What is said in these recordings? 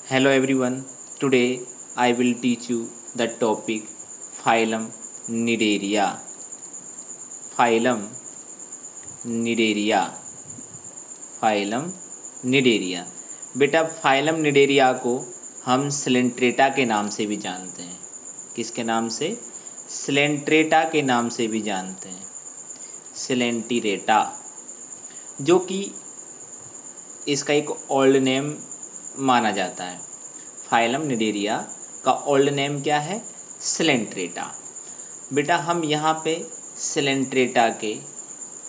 Hello everyone. Today I will teach you the topic phylum Nidaria. Phylum Nidaria. Phylum Nidaria. बेटा phylum Cnidaria को हम Coelenterata के नाम से भी जानते हैं। किसके नाम से? सिलेंट्रेटा के नाम से भी जानते हैं। सिलेंटिरेटा, जो कि इसका एक ओल्ड नेम माना जाता है। फाइलम निडेरिया का ओल्ड नेम क्या है? सिलेंट्रेटा। बेटा हम यहाँ पे सिलेंट्रेटा के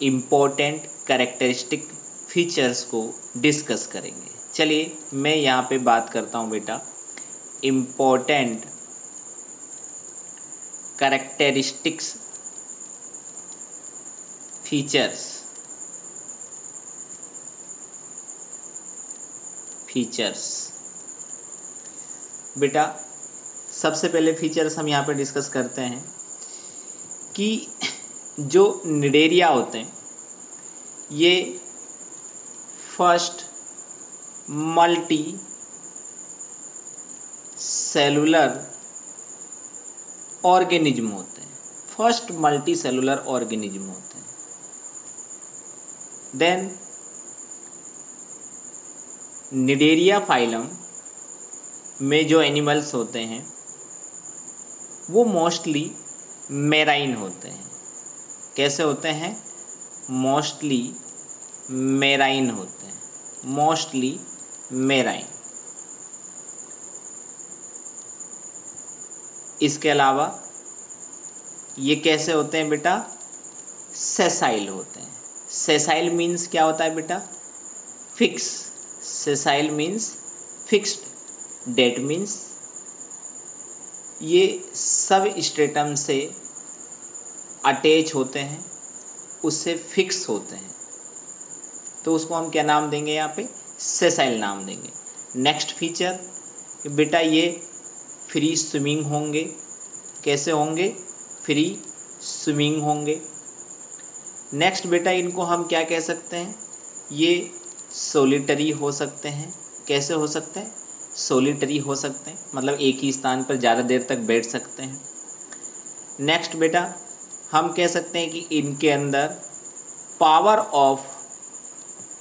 इम्पोर्टेंट कैरेक्टरिस्टिक फीचर्स को डिस्कस करेंगे। चलिए मैं यहाँ पे बात करता हूँ बेटा इम्पोर्टेंट कैरेक्टरिस्टिक्स फीचर्स। बेटा सबसे पहले फीचर्स हम यहाँ पे डिस्कस करते हैं कि जो निडेरिया होते हैं ये फर्स्ट मल्टी सेलुलर ऑर्गेनिज्म होते हैं। फर्स्ट मल्टी सेलुलर ऑर्गेनिज्म होते हैं। देन निडेरिया फाइलम में जो एनिमल्स होते हैं वो मोस्टली मेराइन होते हैं। कैसे होते हैं? मोस्टली मेराइन होते हैं। Mostly marine. इसके अलावा ये कैसे होते हैं बेटा? सेसाइल होते हैं। सेसाइल मीन्स क्या होता है बेटा? Fix. Sessile means fixed. That means ये सब स्ट्रेटम से अटैच होते हैं, उससे फिक्स होते हैं, तो उसको हम क्या नाम देंगे? यहाँ पे सेसाइल नाम देंगे। नेक्स्ट फीचर कि बेटा ये फ्री स्विमिंग होंगे। कैसे होंगे? फ्री स्विमिंग होंगे। नेक्स्ट बेटा इनको हम क्या कह सकते हैं? ये सोलिटरी हो सकते हैं। कैसे हो सकते हैं? सोलिटरी हो सकते हैं, मतलब एक ही स्थान पर ज़्यादा देर तक बैठ सकते हैं। नेक्स्ट बेटा हम कह सकते हैं कि इनके अंदर पावर ऑफ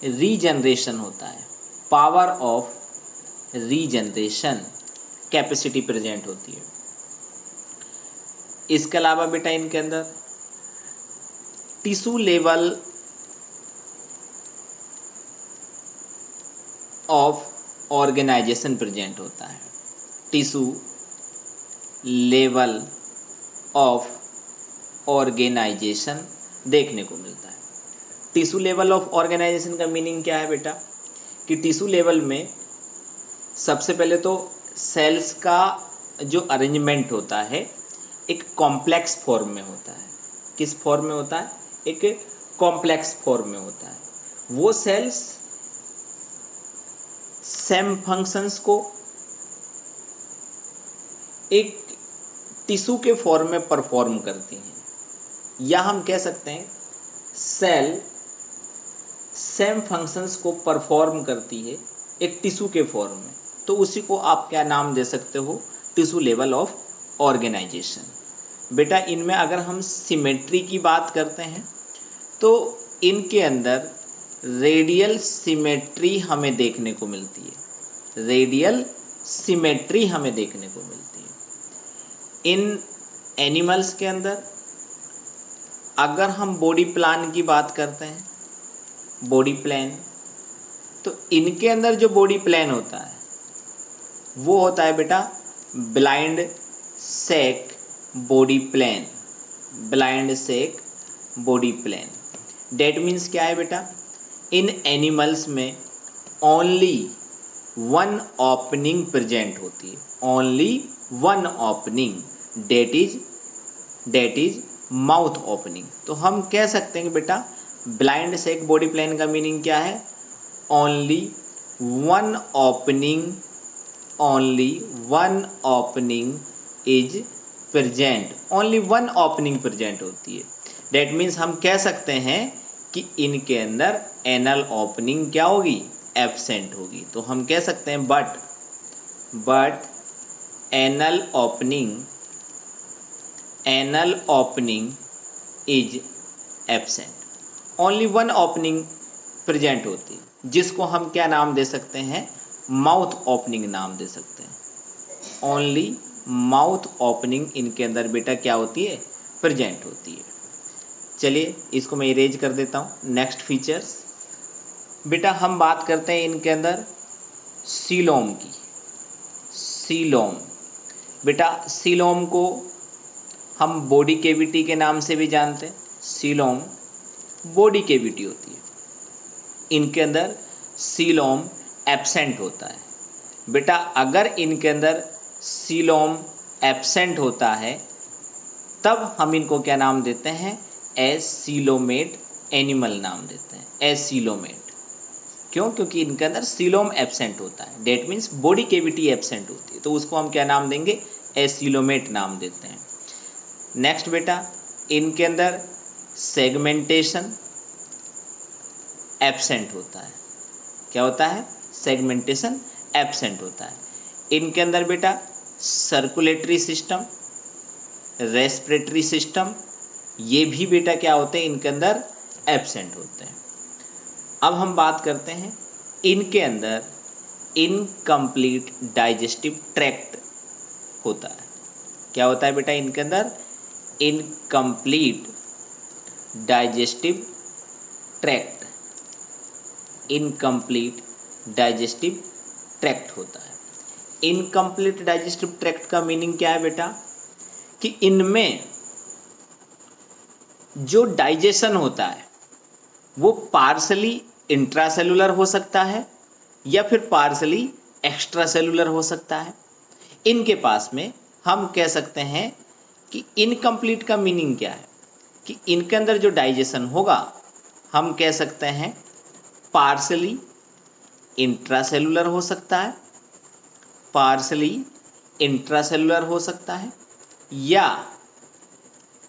रीजनरेशन होता है। Power of regeneration capacity present होती है। इसके अलावा बेटा इनके अंदर tissue level of organisation present होता है। टिश्यू लेवल ऑफ ऑर्गेनाइजेशन देखने को मिलता है। टिश्यू लेवल ऑफ ऑर्गेनाइजेशन का मीनिंग क्या है बेटा? कि टिश्यू लेवल में सबसे पहले तो सेल्स का जो अरेंजमेंट होता है एक कॉम्प्लेक्स फॉर्म में होता है। किस फॉर्म में होता है? एक कॉम्प्लेक्स फॉर्म में होता है। वो सेल्स सेम फंक्शंस को एक टिश्यू के फॉर्म में परफॉर्म करती हैं, या हम कह सकते हैं सेल सेम फंक्शंस को परफॉर्म करती है एक टिश्यू के फॉर्म में, तो उसी को आप क्या नाम दे सकते हो? Tissue level of organisation. बेटा इनमें अगर हम सिमेट्री की बात करते हैं तो इनके अंदर रेडियल सिमेट्री हमें देखने को मिलती है। रेडियल सिमेट्री हमें देखने को मिलती है इन एनिमल्स के अंदर। अगर हम बॉडी प्लान की बात करते हैं, बॉडी प्लान, तो इनके अंदर जो बॉडी प्लान होता है वो होता है बेटा blind sac body plan. Blind sac body plan. That means क्या है बेटा? इन एनिमल्स में ओनली वन ओपनिंग प्रेजेंट होती है। Only one opening, that is mouth opening. तो हम कह सकते हैं कि बेटा ब्लाइंड सैक बॉडी प्लान का मीनिंग क्या है? Only one opening, only one opening is present. Only one opening present होती है। डेट मीन्स हम कह सकते हैं कि इनके अंदर एनल ओपनिंग क्या होगी? एब्सेंट होगी। तो हम कह सकते हैं but but anal opening is absent. Only one opening present होती है, जिसको हम क्या नाम दे सकते हैं, माउथ ओपनिंग नाम दे सकते हैं। ओनली माउथ ओपनिंग इनके अंदर बेटा क्या होती है, प्रेजेंट होती है। चलिए इसको मैं इरेज कर देता हूं। नेक्स्ट फीचर्स बेटा हम बात करते हैं इनके अंदर सीलोम की। सीलोम बेटा, सीलोम को हम बॉडी कैविटी के नाम से भी जानते हैं। सीलोम बॉडी कैविटी होती है, इनके अंदर सीलोम एब्सेंट होता है। बेटा अगर इनके अंदर सीलोम एब्सेंट होता है तब हम इनको क्या नाम देते हैं, एसीलोमेट एनिमल नाम देते हैं, एसीलोमेट। क्यों? क्योंकि इनके अंदर सीलोम एब्सेंट होता है, that means body cavity absent होती है, तो उसको हम क्या नाम देंगे, एसीलोमेट नाम देते हैं। नेक्स्ट बेटा, इनके अंदर सेगमेंटेशन एब्सेंट होता है। क्या होता है, सेगमेंटेशन एब्सेंट होता है। इनके अंदर बेटा सर्कुलेटरी सिस्टम, रेस्पिरेटरी सिस्टम, ये भी बेटा क्या होते हैं, इनके अंदर एब्सेंट होते हैं। अब हम बात करते हैं इनके अंदर इनकम्प्लीट डाइजेस्टिव ट्रैक्ट होता है। क्या होता है बेटा, इनके अंदर incomplete digestive tract, incomplete digestive tract होता है। इनकम्प्लीट डाइजेस्टिव ट्रैक्ट का मीनिंग क्या है बेटा, कि इनमें जो डाइजेशन होता है वो पार्सली इंट्रासेलुलर हो सकता है या फिर पार्सली एक्स्ट्रासेलुलर हो सकता है। इनके पास में हम कह सकते हैं कि इनकम्प्लीट का मीनिंग क्या है, कि इनके अंदर जो डाइजेशन होगा हम कह सकते हैं पार्सली इंट्रासेलुलर हो सकता है, पार्सली इंट्रासेलुलर हो सकता है या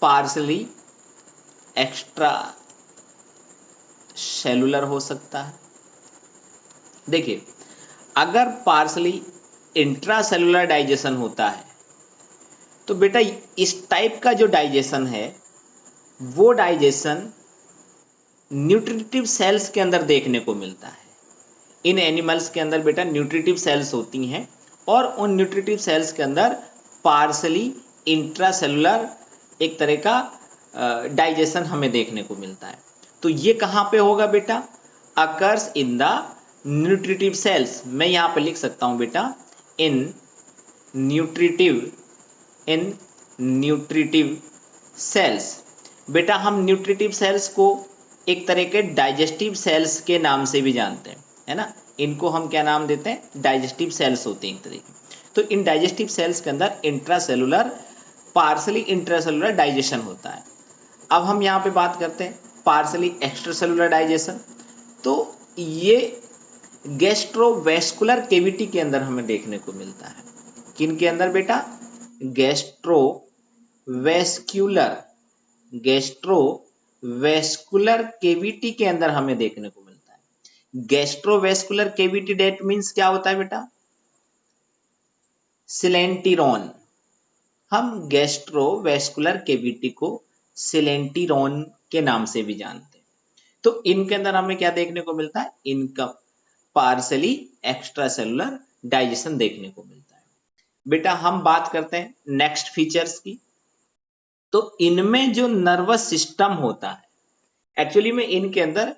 पार्सली एक्स्ट्रा सेलुलर हो सकता है। देखिए अगर पार्सली इंट्रासेलुलर डाइजेशन होता है तो बेटा इस टाइप का जो डाइजेशन है वो डाइजेशन न्यूट्रिटिव सेल्स के अंदर देखने को मिलता है। इन एनिमल्स के अंदर बेटा न्यूट्रिटिव सेल्स होती हैं और उन न्यूट्रिटिव सेल्स के अंदर पार्सली इंट्रासेलुलर एक तरह का डाइजेशन हमें देखने को मिलता है। तो ये कहां पे होगा बेटा, occurs in the nutritive cells. मैं यहां पे लिख सकता हूं बेटा इन न्यूट्रिटिव सेल्स। बेटा हम न्यूट्रिटिव सेल्स को एक तरह के डाइजेस्टिव सेल्स के नाम से भी जानते हैं, है ना। इनको हम क्या नाम देते हैं, डाइजेस्टिव सेल्स होते हैं एक तरह के। तो इन डाइजेस्टिव सेल्स के अंदर इंट्रासेलुलर पार्सली इंट्रासेलुलर डाइजेशन होता है। अब हम यहाँ पे बात करते हैं पार्सली एक्स्ट्रासेलुलर डाइजेशन। तो ये गैस्ट्रोवेस्कुलर कैविटी के अंदर हमें देखने को मिलता है। किन के अंदर बेटा, गैस्ट्रोवेस्कुलर कैविटी के अंदर हमें देखने को मिलता है। गैस्ट्रोवेस्कुलर कैविटी डेट मीन्स क्या होता है बेटा, सिलेंटिरोन। हम गैस्ट्रोवेस्कुलर कैविटी को सिलेंटिरोन के नाम से भी जानते हैं। तो इनके अंदर हमें क्या देखने को मिलता है, इनका पार्सली एक्स्ट्रासेलुलर डाइजेशन देखने को मिलता है। बेटा हम बात करते हैं नेक्स्ट फीचर्स की। तो इनमें जो नर्वस सिस्टम होता है, एक्चुअली में इनके अंदर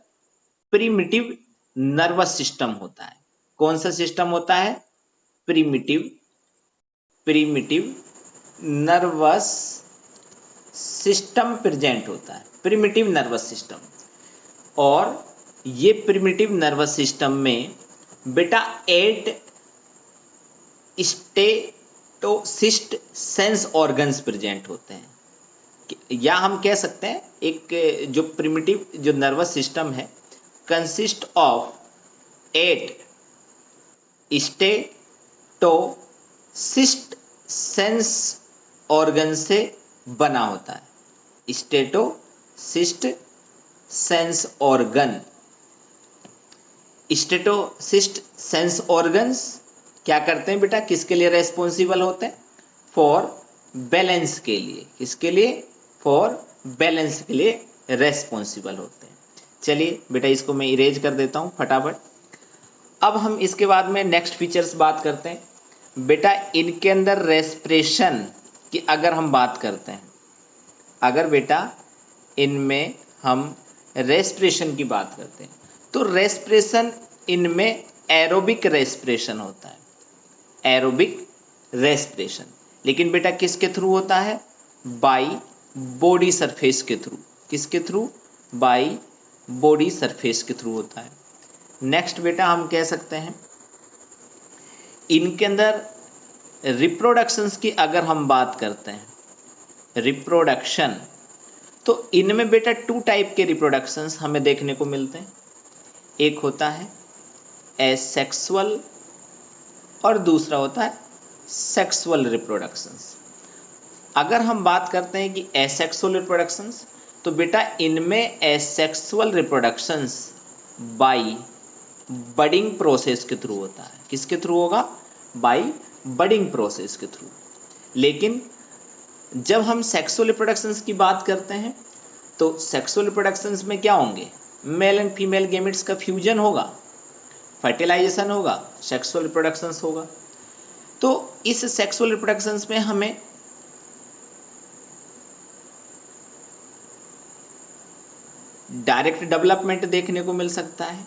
प्रिमिटिव नर्वस सिस्टम होता है। कौन सा सिस्टम होता है, प्रिमिटिव नर्वस सिस्टम प्रेजेंट होता है, प्रिमिटिव नर्वस सिस्टम। और ये प्रिमिटिव नर्वस सिस्टम में बेटा 8 स्टेटोसिस्ट सेंस ऑर्गन्स प्रेजेंट होते हैं। या हम कह सकते हैं एक जो प्रिमिटिव जो नर्वस सिस्टम है consist of 8 statocyst sense organ से बना होता है। Statocyst sense organ, statocyst sense organs क्या करते हैं बेटा, किसके लिए रेस्पॉन्सिबल होते हैं? फॉर बैलेंस के लिए। किसके लिए? फॉर बैलेंस के लिए रेस्पॉन्सिबल होते हैं। चलिए बेटा इसको मैं इरेज कर देता हूं फटाफट। अब हम इसके बाद में नेक्स्ट फीचर्स बात करते हैं। बेटा इनके अंदर रेस्पिरेशन की अगर हम बात करते हैं, अगर बेटा इनमें हम रेस्पिरेशन की बात करते हैं तो रेस्पिरेशन इनमें एरोबिक रेस्पिरेशन होता है, एरोबिक रेस्पिरेशन। लेकिन बेटा किसके थ्रू होता है? बाई बॉडी सरफेस के थ्रू। किसके थ्रू? बाई बॉडी सरफेस के थ्रू होता है। नेक्स्ट बेटा हम कह सकते हैं इनके अंदर रिप्रोडक्शंस की अगर हम बात करते हैं, रिप्रोडक्शन, तो इनमें बेटा 2 टाइप के रिप्रोडक्शंस हमें देखने को मिलते हैं। एक होता है एसेक्सुअल और दूसरा होता है सेक्सुअल रिप्रोडक्शंस। अगर हम बात करते हैं कि एसेक्सुअल रिप्रोडक्शंस, तो बेटा इनमें asexual reproductions by budding process के थ्रू होता है। किसके थ्रू होगा? बाई बडिंग प्रोसेस के थ्रू। लेकिन जब हम सेक्सुअल रिप्रोडक्शंस की बात करते हैं तो सेक्सुअल रिप्रोडक्शंस में क्या होंगे? मेल एंड फीमेल गेमेट्स का फ्यूजन होगा, फर्टिलाइजेशन होगा, सेक्सुअल रिप्रोडक्शंस होगा। तो इस सेक्सुअल रिप्रोडक्शंस में हमें डायरेक्ट डेवलपमेंट देखने को मिल सकता है,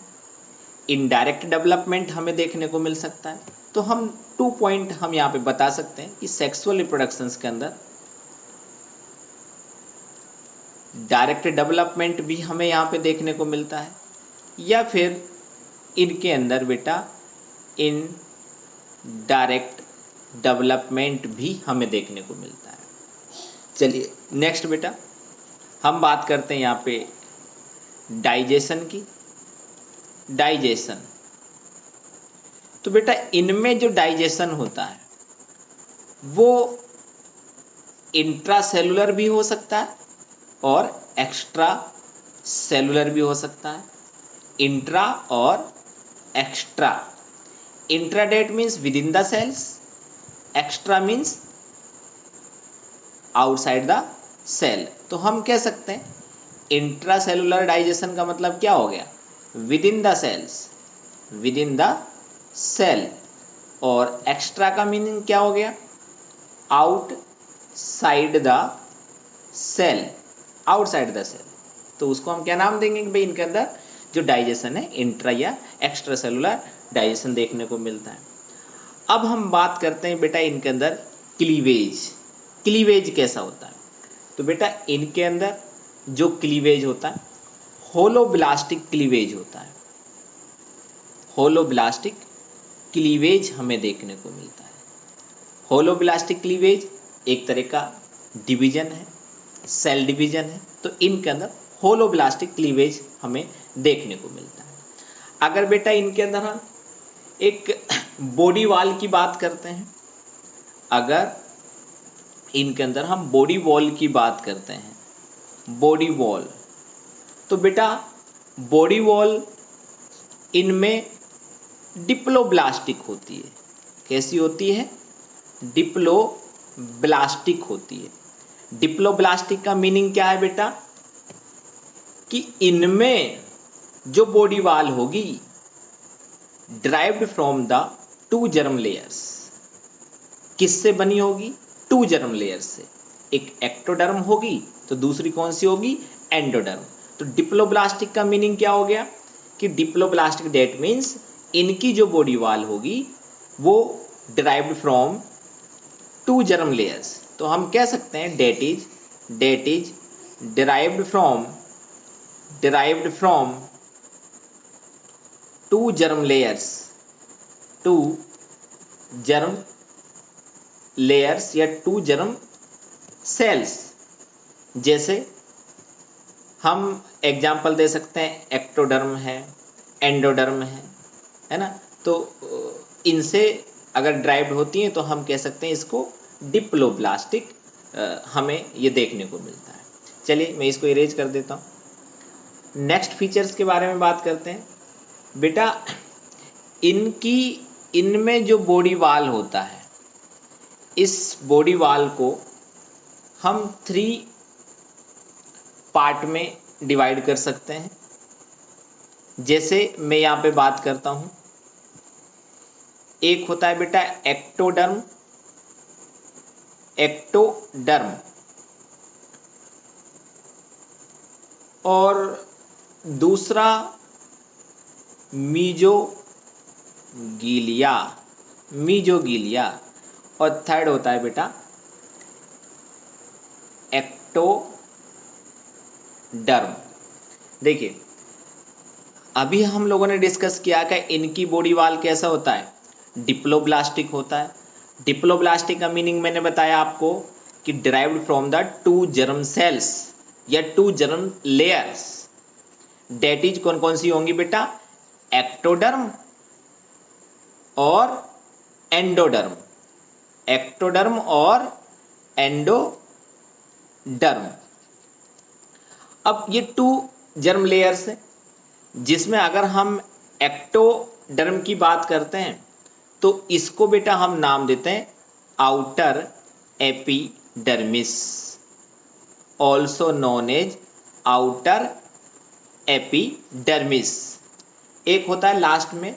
इनडायरेक्ट डेवलपमेंट हमें देखने को मिल सकता है। तो हम 2 पॉइंट हम यहां पे बता सकते हैं कि सेक्सुअल रिप्रोडक्शंस के अंदर डायरेक्ट डेवलपमेंट भी हमें यहां पे देखने को मिलता है, या फिर इनके अंदर बेटा इन डायरेक्ट डेवलपमेंट भी हमें देखने को मिलता है। चलिए नेक्स्ट बेटा हम बात करते हैं यहाँ पे डाइजेशन की। डाइजेशन, तो बेटा इनमें जो डाइजेशन होता है वो इंट्रासेलुलर भी हो सकता है और एक्स्ट्रा सेलुलर भी हो सकता है। इंट्रा और extra. Intra that means within the cells, extra means outside the cell. तो हम कह सकते हैं इंट्रा सेलुलर डाइजेशन का मतलब क्या हो गया? Within the cells, within the cell. और एक्स्ट्रा का मीनिंग क्या हो गया? Outside the cell, outside the cell. तो उसको हम क्या नाम देंगे कि भाई इनके अंदर जो डाइजेशन है इंट्रा या एक्स्ट्रा सेलुलर डाइजेशन देखने को मिलता है। अब हम बात करते हैं बेटा इनके अंदर क्लीवेज। क्लीवेज कैसा होता है? तो बेटा इनके अंदर जो क्लीवेज होता है होलोब्लास्टिक क्लीवेज होता है। होलोब्लास्टिक क्लीवेज हमें देखने को मिलता है। होलोब्लास्टिक क्लीवेज एक तरह का डिवीजन है, सेल डिवीजन है। तो इनके अंदर होलोब्लास्टिक क्लीवेज हमें देखने को मिलता है। अगर बेटा इनके अंदर हम एक बॉडी वॉल की बात करते हैं, अगर इनके अंदर हम बॉडी वॉल की बात करते हैं, बॉडी वॉल, तो बेटा बॉडी वॉल इनमें डिप्लोब्लास्टिक होती है। कैसी होती है? डिप्लोब्लास्टिक होती है। डिप्लोब्लास्टिक का मीनिंग क्या है बेटा? कि इनमें जो बॉडी वॉल होगी derived from the 2 germ layers. किससे बनी होगी? 2 जर्म लेयर से। एक एक्टोडर्म होगी तो दूसरी कौन सी होगी? एंडोडर्म। तो डिप्लोब्लास्टिक का मीनिंग क्या हो गया? कि डिप्लोब्लास्टिक डेट मीन्स इनकी जो बॉडी वॉल होगी वो डिराइव्ड फ्रॉम 2 जर्म लेयर्स। तो हम कह सकते हैं that is derived from 2 germ layers, 2 germ layers या 2 जर्म सेल्स। जैसे हम एग्जाम्पल दे सकते हैं एक्टोडर्म है, एंडोडर्म है ना। तो इनसे अगर ड्राइव्ड होती हैं तो हम कह सकते हैं इसको डिप्लोब्लास्टिक हमें ये देखने को मिलता है। चलिए मैं इसको इरेज कर देता हूँ। नेक्स्ट फीचर्स के बारे में बात करते हैं। बेटा इनकी इनमें जो बॉडी वॉल होता है, इस बॉडी वॉल को हम 3 पार्ट में डिवाइड कर सकते हैं। जैसे मैं यहाँ पे बात करता हूँ, एक होता है बेटा एक्टोडर्म, एक्टोडर्म, और दूसरा मीजोगीलिया, मीजोगीलिया, और थर्ड होता है बेटा एक्टोडर्म। देखिए, अभी हम लोगों ने डिस्कस किया कि इनकी बॉडी वॉल कैसा होता है, डिप्लोब्लास्टिक होता है। डिप्लोब्लास्टिक का मीनिंग मैंने बताया आपको कि derived from the 2 germ cells या 2 जर्म लेयर्स। डेट इज कौन कौन सी होंगी बेटा, एक्टोडर्म और एंडोडर्म, एक्टोडर्म और एंडोडर्म। अब ये 2 जर्म लेयर्स हैं, जिसमें अगर हम एक्टोडर्म की बात करते हैं तो इसको बेटा हम नाम देते हैं outer epidermis, also known as outer epidermis. एक होता है लास्ट में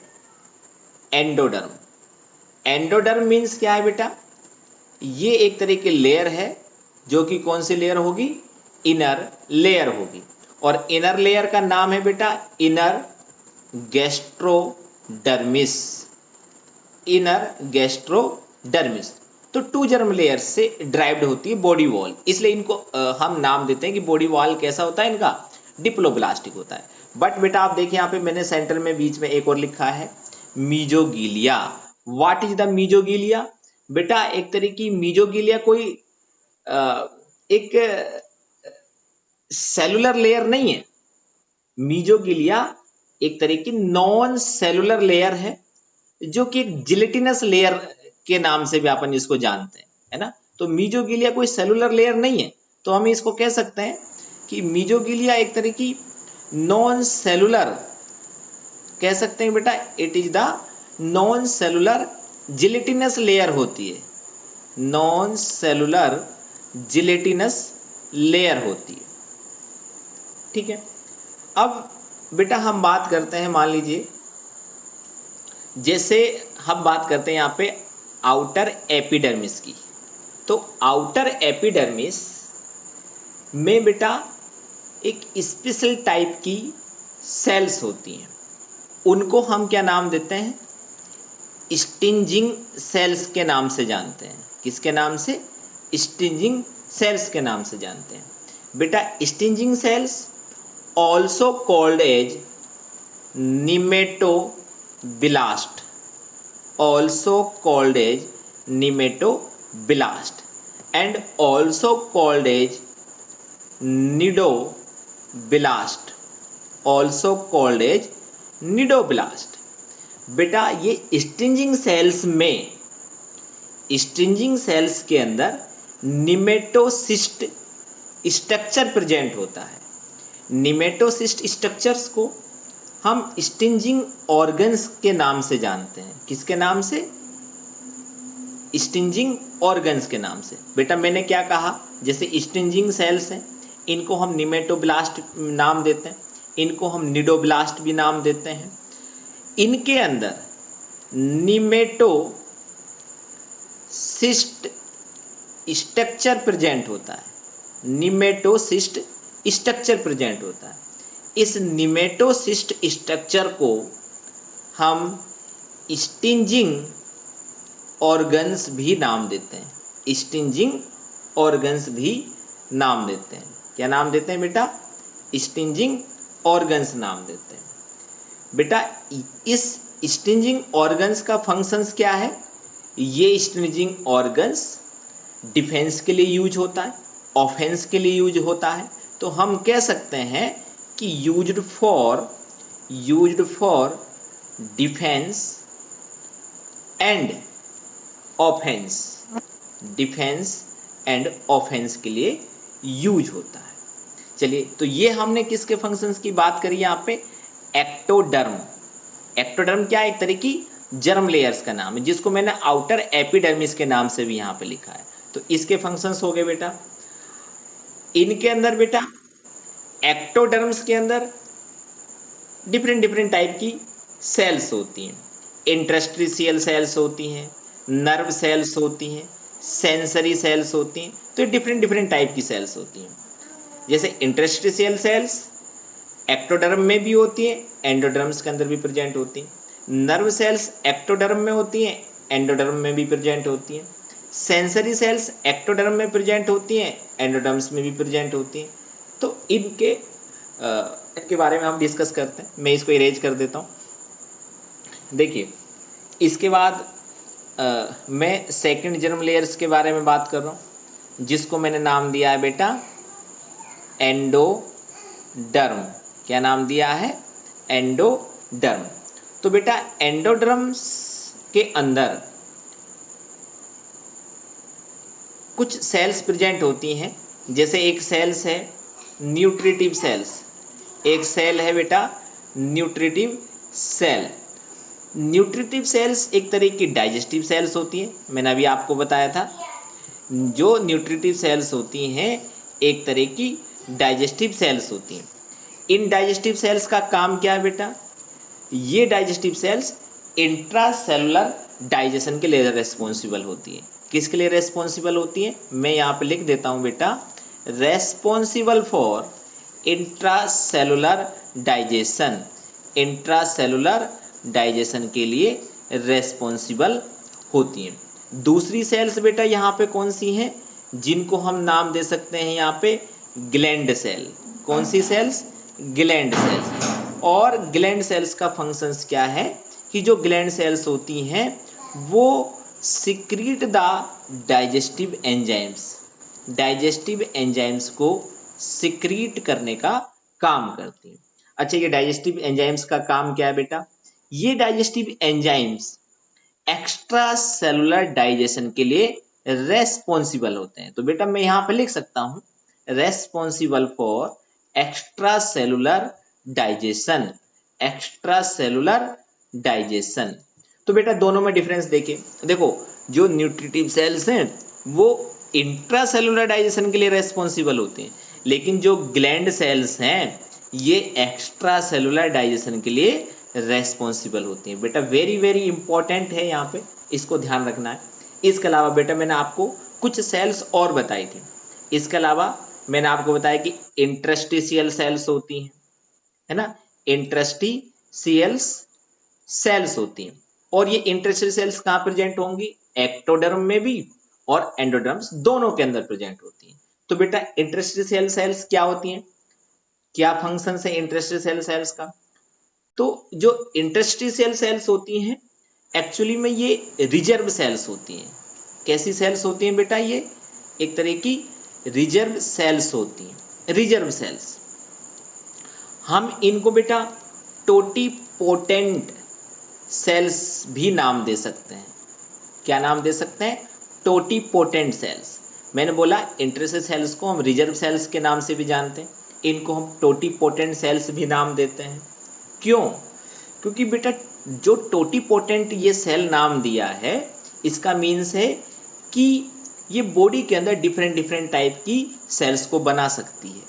एंडोडर्म। एंडोडर्म मीन्स क्या है बेटा, ये एक तरह की लेयर है जो कि कौन सी लेयर होगी, इनर लेयर होगी, और इनर लेयर का नाम है बेटा इनर गैस्ट्रोडर्मिस, इनर गैस्ट्रोडर्मिस। तो 2 जर्म लेयर से ड्राइव्ड होती है बॉडी वॉल, इसलिए इनको हम नाम देते हैं कि बॉडी वॉल कैसा होता है इनका, डिप्लोब्लास्टिक होता है। बट बेटा आप देखिए यहाँ पे मैंने सेंटर में बीच में एक और लिखा है मीजोगीलिया। व्हाट इज द मीजोगीलिया, बेटा एक तरह की मीजोगीलिया कोई एक सेलुलर लेयर नहीं है। मीजोगीलिया एक तरह की नॉन सेलुलर लेयर है, जो कि एक जिलेटिनस लेयर के नाम से भी अपन इसको जानते हैं, है ना। तो मीजोगीलिया कोई सेलुलर लेयर नहीं है, तो हम इसको कह सकते हैं कि मीजोगीलिया एक तरह की नॉन सेलुलर कह सकते हैं बेटा, it is the non cellular gelatinous layer होती है, नॉन सेलुलर जिलेटिनस लेयर होती है। ठीक है, अब बेटा हम बात करते हैं, मान लीजिए जैसे हम बात करते हैं यहाँ पे आउटर एपिडर्मिस की, तो आउटर एपिडर्मिस में बेटा एक स्पेशल टाइप की सेल्स होती हैं, उनको हम क्या नाम देते हैं, स्टिंजिंग सेल्स के नाम से जानते हैं। किसके नाम से, स्टिंजिंग सेल्स के नाम से जानते हैं। बेटा stinging cells also called as nematoblast, also called as nematoblast and also called as nidoblast, also called as nidoblast। बेटा ये स्टिंजिंग सेल्स में, स्टिंजिंग सेल्स के अंदर निमेटोसिस्ट स्ट्रक्चर प्रेजेंट होता है। निमेटोसिस्ट स्ट्रक्चर्स को हम स्टिंजिंग ऑर्गन्स के नाम से जानते हैं। किसके नाम से, स्टिंजिंग ऑर्गन्स के नाम से। बेटा मैंने क्या कहा, जैसे स्टिंजिंग सेल्स हैं, इनको हम निमेटोब्लास्ट नाम देते हैं, इनको हम निडोब्लास्ट भी नाम देते हैं। इनके अंदर निमेटोसिस्ट स्ट्रक्चर प्रेजेंट होता है, निमेटोसिस्ट स्ट्रक्चर प्रेजेंट होता है। इस निमेटोसिस्ट स्ट्रक्चर को हम स्टिंजिंग ऑर्गन्स भी नाम देते हैं, स्टिंजिंग ऑर्गन्स भी नाम देते हैं। क्या नाम देते हैं बेटा, स्टिंजिंग ऑर्गन्स नाम देते हैं। बेटा इस स्टिंजिंग ऑर्गन्स का फंक्शंस क्या है, ये स्टिंजिंग ऑर्गन्स डिफेंस के लिए यूज होता है, ऑफेंस के लिए यूज होता है। तो हम कह सकते हैं कि used for defence and offence, defence and offence के लिए यूज होता है। चलिए, तो ये हमने किसके फंक्शंस की बात करी यहाँ पे, एक्टोडर्म। एक्टोडर्म क्या है, एक तरह की जर्म लेयर्स का नाम है, जिसको मैंने आउटर एपिडर्मिस के नाम से भी यहाँ पे लिखा है। तो इसके फंक्शंस हो गए बेटा। इनके अंदर बेटा एक्टोडर्म्स के अंदर डिफरेंट डिफरेंट टाइप की सेल्स होती हैं। इंटरस्टिशियल सेल्स होती हैं, नर्व सेल्स होती हैं, सेंसरी सेल्स होती हैं। तो डिफरेंट डिफरेंट टाइप की सेल्स होती हैं। जैसे इंटरस्टिशियल सेल्स एक्टोडर्म में भी होती है, एंडोडर्म्स के अंदर भी प्रेजेंट होती हैं। नर्व सेल्स एक्टोडर्म में होती हैं, एंडोडर्म में भी प्रेजेंट होती हैं। सेंसरी सेल्स एक्टोडर्म में प्रेजेंट होती हैं, एंडोडर्म्स में भी प्रेजेंट होती हैं। तो इनके बारे में हम डिस्कस करते हैं। मैं इसको इरेज कर देता हूं। देखिए, इसके बाद मैं सेकंड जर्म लेयर्स के बारे में बात कर रहा हूं, जिसको मैंने नाम दिया है बेटा एंडोडर्म। क्या नाम दिया है? एंडोडर्म। तो बेटा एंडोडर्म्स के अंदर कुछ सेल्स प्रेजेंट होती हैं। जैसे एक सेल्स है न्यूट्रिटिव सेल्स, एक सेल है बेटा न्यूट्रिटिव सेल। न्यूट्रिटिव सेल्स एक तरह की डाइजेस्टिव सेल्स होती है, मैंने अभी आपको बताया था। जो न्यूट्रिटिव सेल्स होती हैं एक तरह की डाइजेस्टिव सेल्स होती हैं। इन डाइजेस्टिव सेल्स का काम क्या है बेटा? ये डाइजेस्टिव सेल्स इंट्रासेलुलर डाइजेशन के लिए रेस्पॉन्सिबल होती है। किसके लिए रेस्पॉन्सिबल होती है? मैं यहाँ पे लिख देता हूँ बेटा, responsible for intracellular digestion. Intracellular digestion के लिए रेस्पॉन्सिबल होती हैं। दूसरी सेल्स बेटा यहाँ पे कौन सी हैं? जिनको हम नाम दे सकते हैं यहाँ पे ग्लैंड सेल। कौन सी सेल्स? Gland sales. और ग्लैंड सेल्स का फंक्शंस क्या है कि जो ग्लैंड सेल्स होती हैं वो secrete the digestive enzymes, digestive enzymes को सिक्रीट करने का काम करती हैं। अच्छा, ये डाइजेस्टिव एंजाइम्स का काम क्या है बेटा? ये digestive enzymes extra cellular digestion के लिए रेस्पॉन्सिबल होते हैं। तो बेटा मैं यहां पे लिख सकता हूं responsible for extra cellular digestion. Extra cellular digestion. तो बेटा दोनों में डिफरेंस देखिए। देखो, जो न्यूट्रिटिव सेल्स हैं वो इंट्रा सेलुलर डाइजेशन के लिए रेस्पॉन्सिबल होते हैं, लेकिन जो ग्लैंड सेल्स हैं ये एक्स्ट्रा सेलुलर डाइजेशन के लिए रेस्पॉन्सिबल होती हैं। बेटा वेरी वेरी इंपॉर्टेंट है, यहाँ पे इसको ध्यान रखना है। इसके अलावा बेटा मैंने आपको कुछ सेल्स और बताई थी। इसके अलावा मैंने आपको बताया कि इंटरस्टिशियल सेल्स होती हैं, है ना, इंटरस्टिशियल सेल्स होती हैं। और ये इंटरस्टिशियल सेल्स कहाँ प्रेजेंट होंगी? एक्टोडर्म में भी और एंडोडर्म्स दोनों के अंदर प्रेजेंट होती हैं। तो बेटा इंटरस्टिशियल सेल्स क्या होती हैं? क्या फंक्शन है इंटरस्टिशियल सेल्स का? तो जो इंटरस्टिशियल सेल्स होती हैं एक्चुअली में ये रिजर्व सेल्स होती हैं। कैसी सेल्स होती हैं बेटा? ये एक तरह की रिजर्व सेल्स होती हैं। रिजर्व सेल्स हम इनको बेटा टोटिपोटेंट सेल्स भी नाम दे सकते हैं। क्या नाम दे सकते हैं? Totipotent cells. मैंने बोला इंटरस्टिशियल सेल्स को हम रिजर्व सेल्स के नाम से भी जानते हैं, इनको हम टोटिपोटेंट सेल्स भी नाम देते हैं। क्यों? क्योंकि बेटा जो टोटिपोटेंट ये सेल नाम दिया है इसका मीन्स है कि ये बॉडी के अंदर डिफरेंट डिफरेंट टाइप की सेल्स को बना सकती है,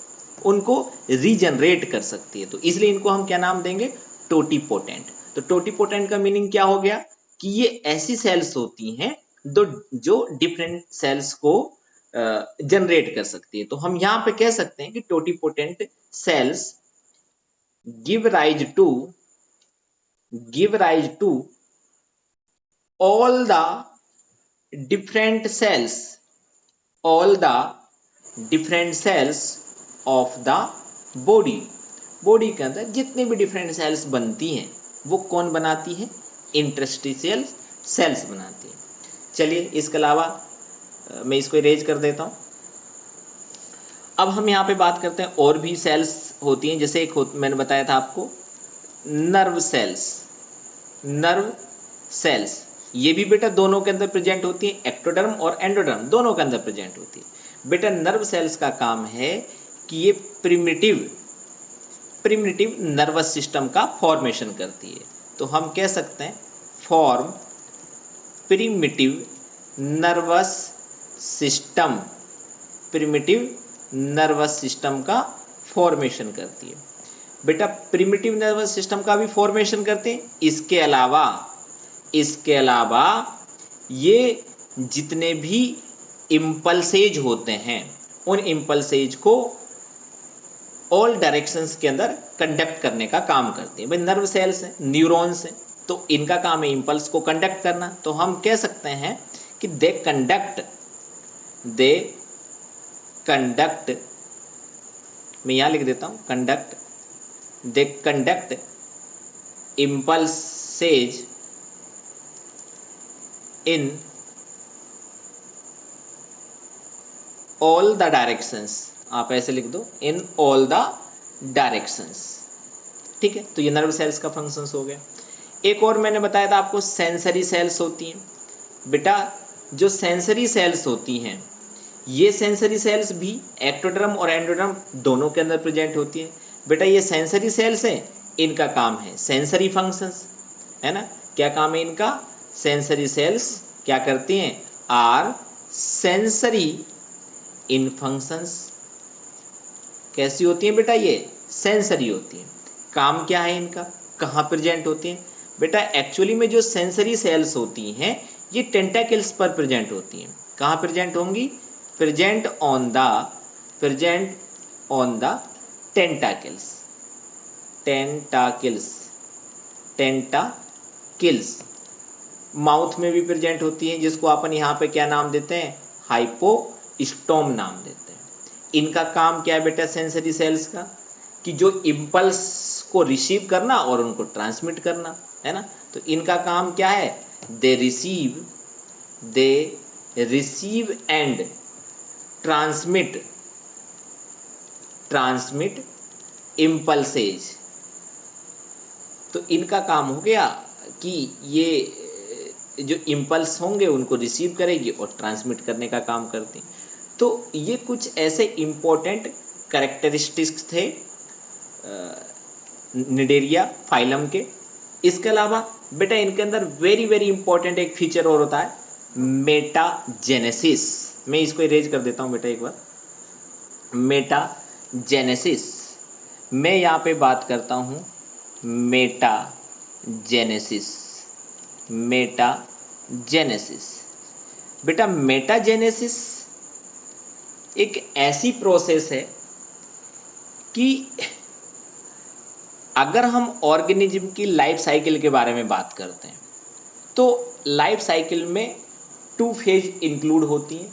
उनको रीजनरेट कर सकती है। तो इसलिए इनको हम क्या नाम देंगे? टोटिपोटेंट। तो टोटिपोटेंट का मीनिंग क्या हो गया कि ये ऐसी सेल्स होती हैं जो डिफरेंट सेल्स को जनरेट कर सकती है। तो हम यहां पे कह सकते हैं कि totipotent cells give rise to all the different cells of the body के अंदर जितनी भी डिफरेंट सेल्स बनती हैं वो कौन बनाती है? इंटरस्टिशियल सेल्स बनाती है। चलिए इसके अलावा मैं इसको इरेज कर देता हूं। अब हम यहाँ पे बात करते हैं और भी सेल्स होती हैं। जैसे एक मैंने बताया था आपको नर्व सेल्स। नर्व सेल्स ये भी बेटा दोनों के अंदर प्रेजेंट होती है, एक्टोडर्म और एंडोडर्म दोनों के अंदर प्रेजेंट होती है। बेटा नर्व सेल्स का काम है कि ये प्रिमिटिव नर्वस सिस्टम का फॉर्मेशन करती है। तो हम कह सकते हैं form primitive nervous system, primitive nervous system का फॉर्मेशन करती है। बेटा प्रिमिटिव नर्वस सिस्टम का भी फॉर्मेशन करते हैं। इसके अलावा ये जितने भी इम्पल्सेज होते हैं उन इम्पल्सेज को ऑल डायरेक्शंस के अंदर कंडक्ट करने का काम करते हैं। भाई नर्व सेल्स हैं, न्यूरॉन्स हैं, तो इनका काम है इम्पल्स को कंडक्ट करना। तो हम कह सकते हैं कि दे कंडक्ट, मैं यहां लिख देता हूं conduct, they conduct impulses in all the directions. आप ऐसे लिख दो, इन ऑल द डायरेक्शंस। ठीक है, तो ये नर्व सेल्स का फंक्शंस हो गया। एक और मैंने बताया था आपको, सेंसरी सेल्स होती हैं। बेटा जो सेंसरी सेल्स होती हैं, ये सेंसरी सेल्स भी एक्टोडर्म और एंडोडर्म दोनों के अंदर प्रेजेंट होती है। बेटा ये सेंसरी सेल्स हैं, इनका काम है सेंसरी फंक्शंस, है ना। क्या काम है इनका? सेंसरी सेल्स क्या करती हैं? Are sensory in functions. कैसी होती हैं बेटा? ये सेंसरी होती हैं। काम क्या है इनका? कहाँ प्रेजेंट होती हैं? बेटा एक्चुअली में जो सेंसरी सेल्स होती हैं ये टेंटाकल्स पर प्रेजेंट होती हैं। कहाँ प्रेजेंट होंगी? Present on the tentacles, tentacles. Mouth में भी प्रेजेंट होती है, जिसको अपन यहाँ पे क्या नाम देते हैं? हाइपोस्टोम नाम देते हैं। इनका काम क्या है बेटा सेंसरी सेल्स का? कि जो इम्पल्स को रिसीव करना और उनको ट्रांसमिट करना, है ना। तो इनका काम क्या है? They receive and transmit impulses. तो इनका काम हो गया कि ये जो इम्पल्स होंगे उनको रिसीव करेगी और ट्रांसमिट करने का काम करती हैं। तो ये कुछ ऐसे इंपॉर्टेंट कैरेक्टरिस्टिक्स थे निडेरिया फाइलम के। इसके अलावा बेटा इनके अंदर वेरी वेरी इंपॉर्टेंट एक फीचर और होता है, मेटाजेनेसिस। मैं इसको इरेज कर देता हूं बेटा एक बार। मेटाजेनेसिस, मैं यहां पे बात करता हूं मेटाजेनेसिस। बेटा मेटाजेनेसिस एक ऐसी प्रोसेस है कि अगर हम ऑर्गेनिज्म की लाइफ साइकिल के बारे में बात करते हैं तो लाइफ साइकिल में 2 फेज इंक्लूड होती हैं।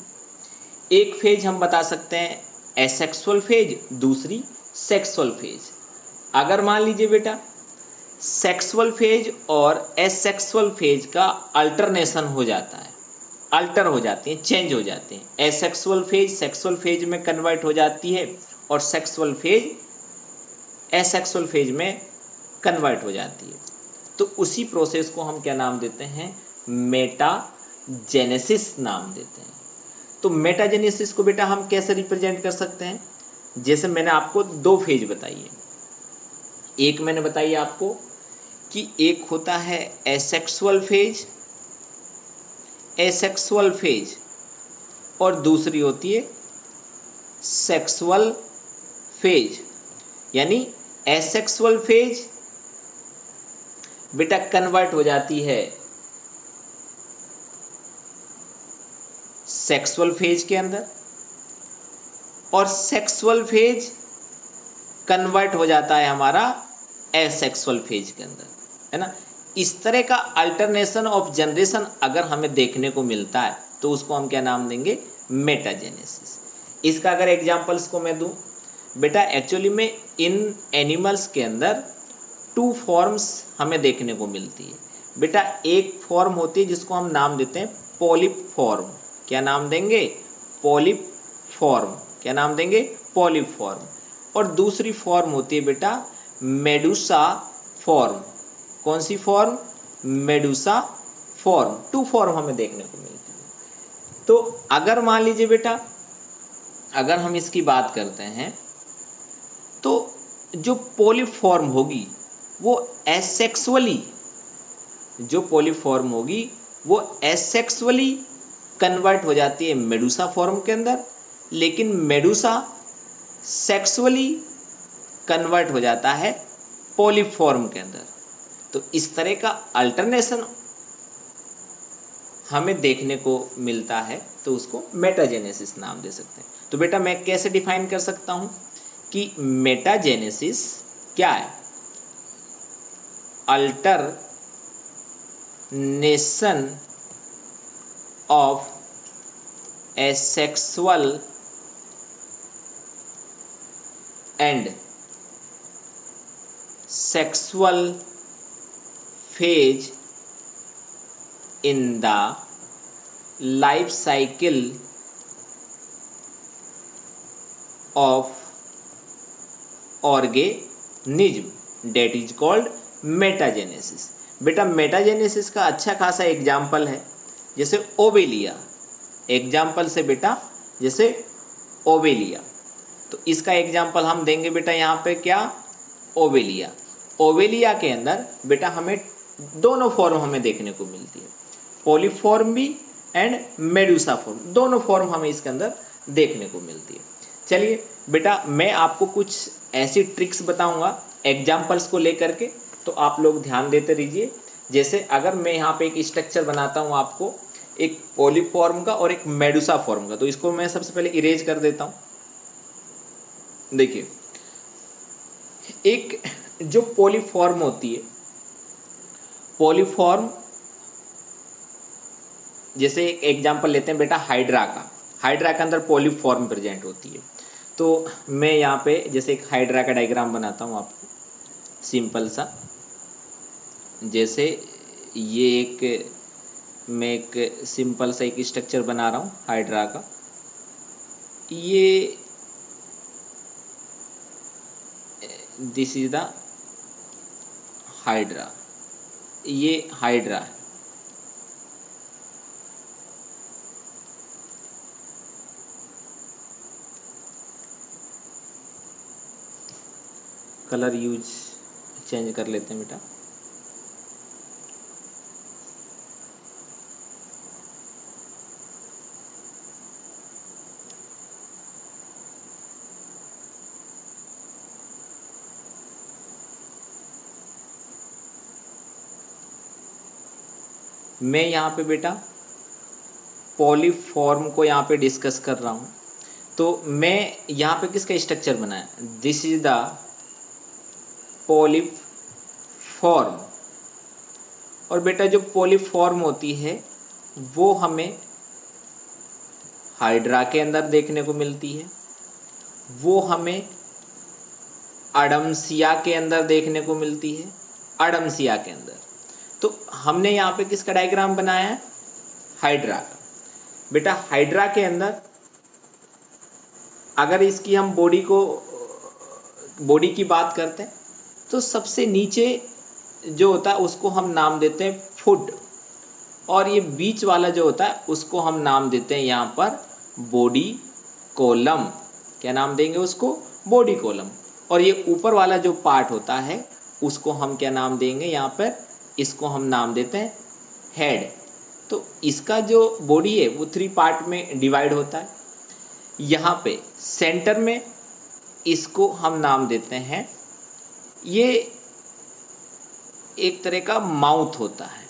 एक फेज हम बता सकते हैं एसेक्सुअल फेज, दूसरी सेक्सुअल फेज। अगर मान लीजिए बेटा सेक्सुअल फेज और एसेक्सुअल फेज का अल्टरनेशन हो जाता है, अल्टर हो जाती हैं, चेंज हो जाते हैं। एसेक्सुअल फेज सेक्सुअल फेज में कन्वर्ट हो जाती है और सेक्सुअल फेज एसेक्सुअल फेज में कन्वर्ट हो जाती है। तो उसी प्रोसेस को हम क्या नाम देते हैं? मेटाजेनेसिस नाम देते हैं। तो मेटाजेनेसिस को बेटा हम कैसे रिप्रेजेंट कर सकते हैं? जैसे मैंने आपको 2 फेज बताई है। एक मैंने बताई आपको कि एक होता है एसेक्सुअल फेज और दूसरी होती है सेक्सुअल फेज। यानी एसेक्सुअल फेज बेटा कन्वर्ट हो जाती है सेक्सुअल फेज के अंदर और सेक्सुअल फेज कन्वर्ट हो जाता है हमारा एसेक्सुअल फेज के अंदर, है ना। इस तरह का अल्टरनेशन ऑफ जनरेशन अगर हमें देखने को मिलता है तो उसको हम क्या नाम देंगे? मेटाजेनेसिस। इसका अगर एग्जांपल्स को मैं दूं बेटा, एक्चुअली में इन एनिमल्स के अंदर 2 फॉर्म्स हमें देखने को मिलती है। बेटा एक फॉर्म होती है जिसको हम नाम देते हैं पॉलिप फॉर्म। क्या नाम देंगे? Polyp form. क्या नाम देंगे? Polyp form. और दूसरी फॉर्म होती है बेटा मेडुसा फॉर्म। कौन सी फॉर्म? Medusa form. 2 फॉर्म हमें देखने को मिलती है। तो अगर मान लीजिए बेटा अगर हम इसकी बात करते हैं तो जो पॉलिप फॉर्म होगी वो एसेक्सुअली जो पोलीफॉर्म होगी वो एसेक्सुअली कन्वर्ट हो जाती है मेडुसा फॉर्म के अंदर, लेकिन मेडुसा सेक्सुअली कन्वर्ट हो जाता है पोलीफॉर्म के अंदर। तो इस तरह का अल्टरनेशन हमें देखने को मिलता है, तो उसको मेटाजेनेसिस नाम दे सकते हैं। तो बेटा मैं कैसे डिफाइन कर सकता हूं कि मेटाजेनेसिस क्या है? Alternation of asexual and sexual phase in the life cycle of organism, that is called metagenesis। बेटा मेटाजेनेसिस का अच्छा खासा एग्जाम्पल है जैसे ओवेलिया। एग्जाम्पल से बेटा जैसे ओवेलिया, तो इसका एग्जाम्पल हम देंगे बेटा यहाँ पे क्या? ओवेलिया। ओवेलिया के अंदर बेटा हमें दोनों फॉर्म हमें देखने को मिलती है, पोलीफॉर्म भी एंड मेडुसा फॉर्म, दोनों फॉर्म हमें इसके अंदर देखने को मिलती है। चलिए बेटा मैं आपको कुछ ऐसी ट्रिक्स बताऊंगा एग्जाम्पल्स को लेकर के, तो आप लोग ध्यान देते रहिए। जैसे अगर मैं यहाँ पे एक स्ट्रक्चर बनाता हूँ आपको, एक पोलीफॉर्म का और एक मेडुसा फॉर्म का, तो इसको मैं सबसे पहले इरेज कर देता हूँ। देखिए एक जो पोलीफॉर्म होती है, पोलीफॉर्म जैसे एक एग्जांपल लेते हैं बेटा हाइड्रा का। हाइड्रा के अंदर पोलीफॉर्म प्रेजेंट होती है। तो मैं यहाँ पे जैसे एक हाइड्रा का डायग्राम बनाता हूँ आपको सिंपल सा। जैसे ये एक मैं एक सिंपल सा एक स्ट्रक्चर बना रहा हूँ हाइड्रा का। ये दिस इज द हाइड्रा, ये हाइड्रा है। कलर यूज चेंज कर लेते हैं बेटा। मैं यहाँ पे बेटा पॉलीफॉर्म को यहाँ पे डिस्कस कर रहा हूँ। तो मैं यहाँ पे किसका स्ट्रक्चर बनाया? This is the polyform. और बेटा जो पॉलीफॉर्म होती है वो हमें हाइड्रा के अंदर देखने को मिलती है, वो हमें अडम्सिया के अंदर देखने को मिलती है, अडम्सिया के अंदर। तो हमने यहाँ पे किसका डायग्राम बनाया है? हाइड्रा का। बेटा हाइड्रा के अंदर अगर इसकी हम बॉडी की बात करते हैं तो सबसे नीचे जो होता है उसको हम नाम देते हैं फुट, और ये बीच वाला जो होता है उसको हम नाम देते हैं यहाँ पर बॉडी कॉलम। क्या नाम देंगे उसको? Body column. और ये ऊपर वाला जो पार्ट होता है उसको हम क्या नाम देंगे यहाँ पर? इसको हम नाम देते हैं हेड। तो इसका जो बॉडी है वो 3 पार्ट में डिवाइड होता है। यहाँ पे सेंटर में इसको हम नाम देते हैं, ये एक तरह का माउथ होता है।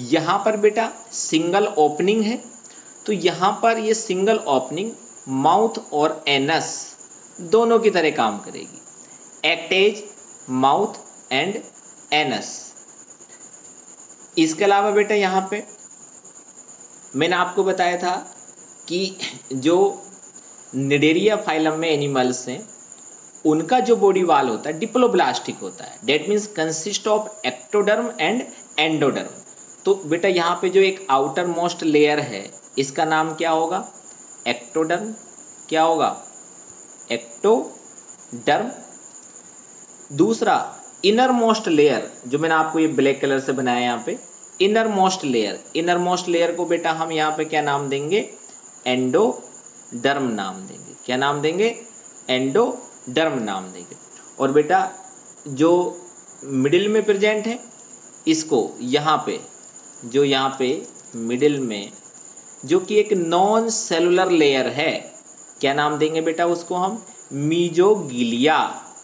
यहाँ पर बेटा सिंगल ओपनिंग है, तो यहाँ पर ये सिंगल ओपनिंग माउथ और एनस दोनों की तरह काम करेगी, act as mouth and anus. इसके अलावा बेटा यहाँ पे मैंने आपको बताया था कि जो निडेरिया फाइलम में एनिमल्स हैं उनका जो बॉडी वाल होता है डिप्लोब्लास्टिक होता है, that means consist of ectoderm and endoderm. तो बेटा यहाँ पे जो एक आउटर मोस्ट लेयर है इसका नाम क्या होगा? एक्टोडर्म। क्या होगा? एक्टोडर्म। दूसरा इनर मोस्ट लेयर जो मैंने आपको ये ब्लैक कलर से बनाया यहाँ पे, inner most layer. Inner most layer को बेटा हम यहाँ पे क्या नाम देंगे? एंडोडर्म नाम देंगे। क्या नाम देंगे? एंडोडर्म नाम देंगे। और बेटा जो मिडिल में प्रेजेंट है इसको यहाँ पे, जो यहाँ पे मिडिल में जो कि एक नॉन सेलुलर लेयर है, क्या नाम देंगे बेटा उसको हम? मीजोगिलिया।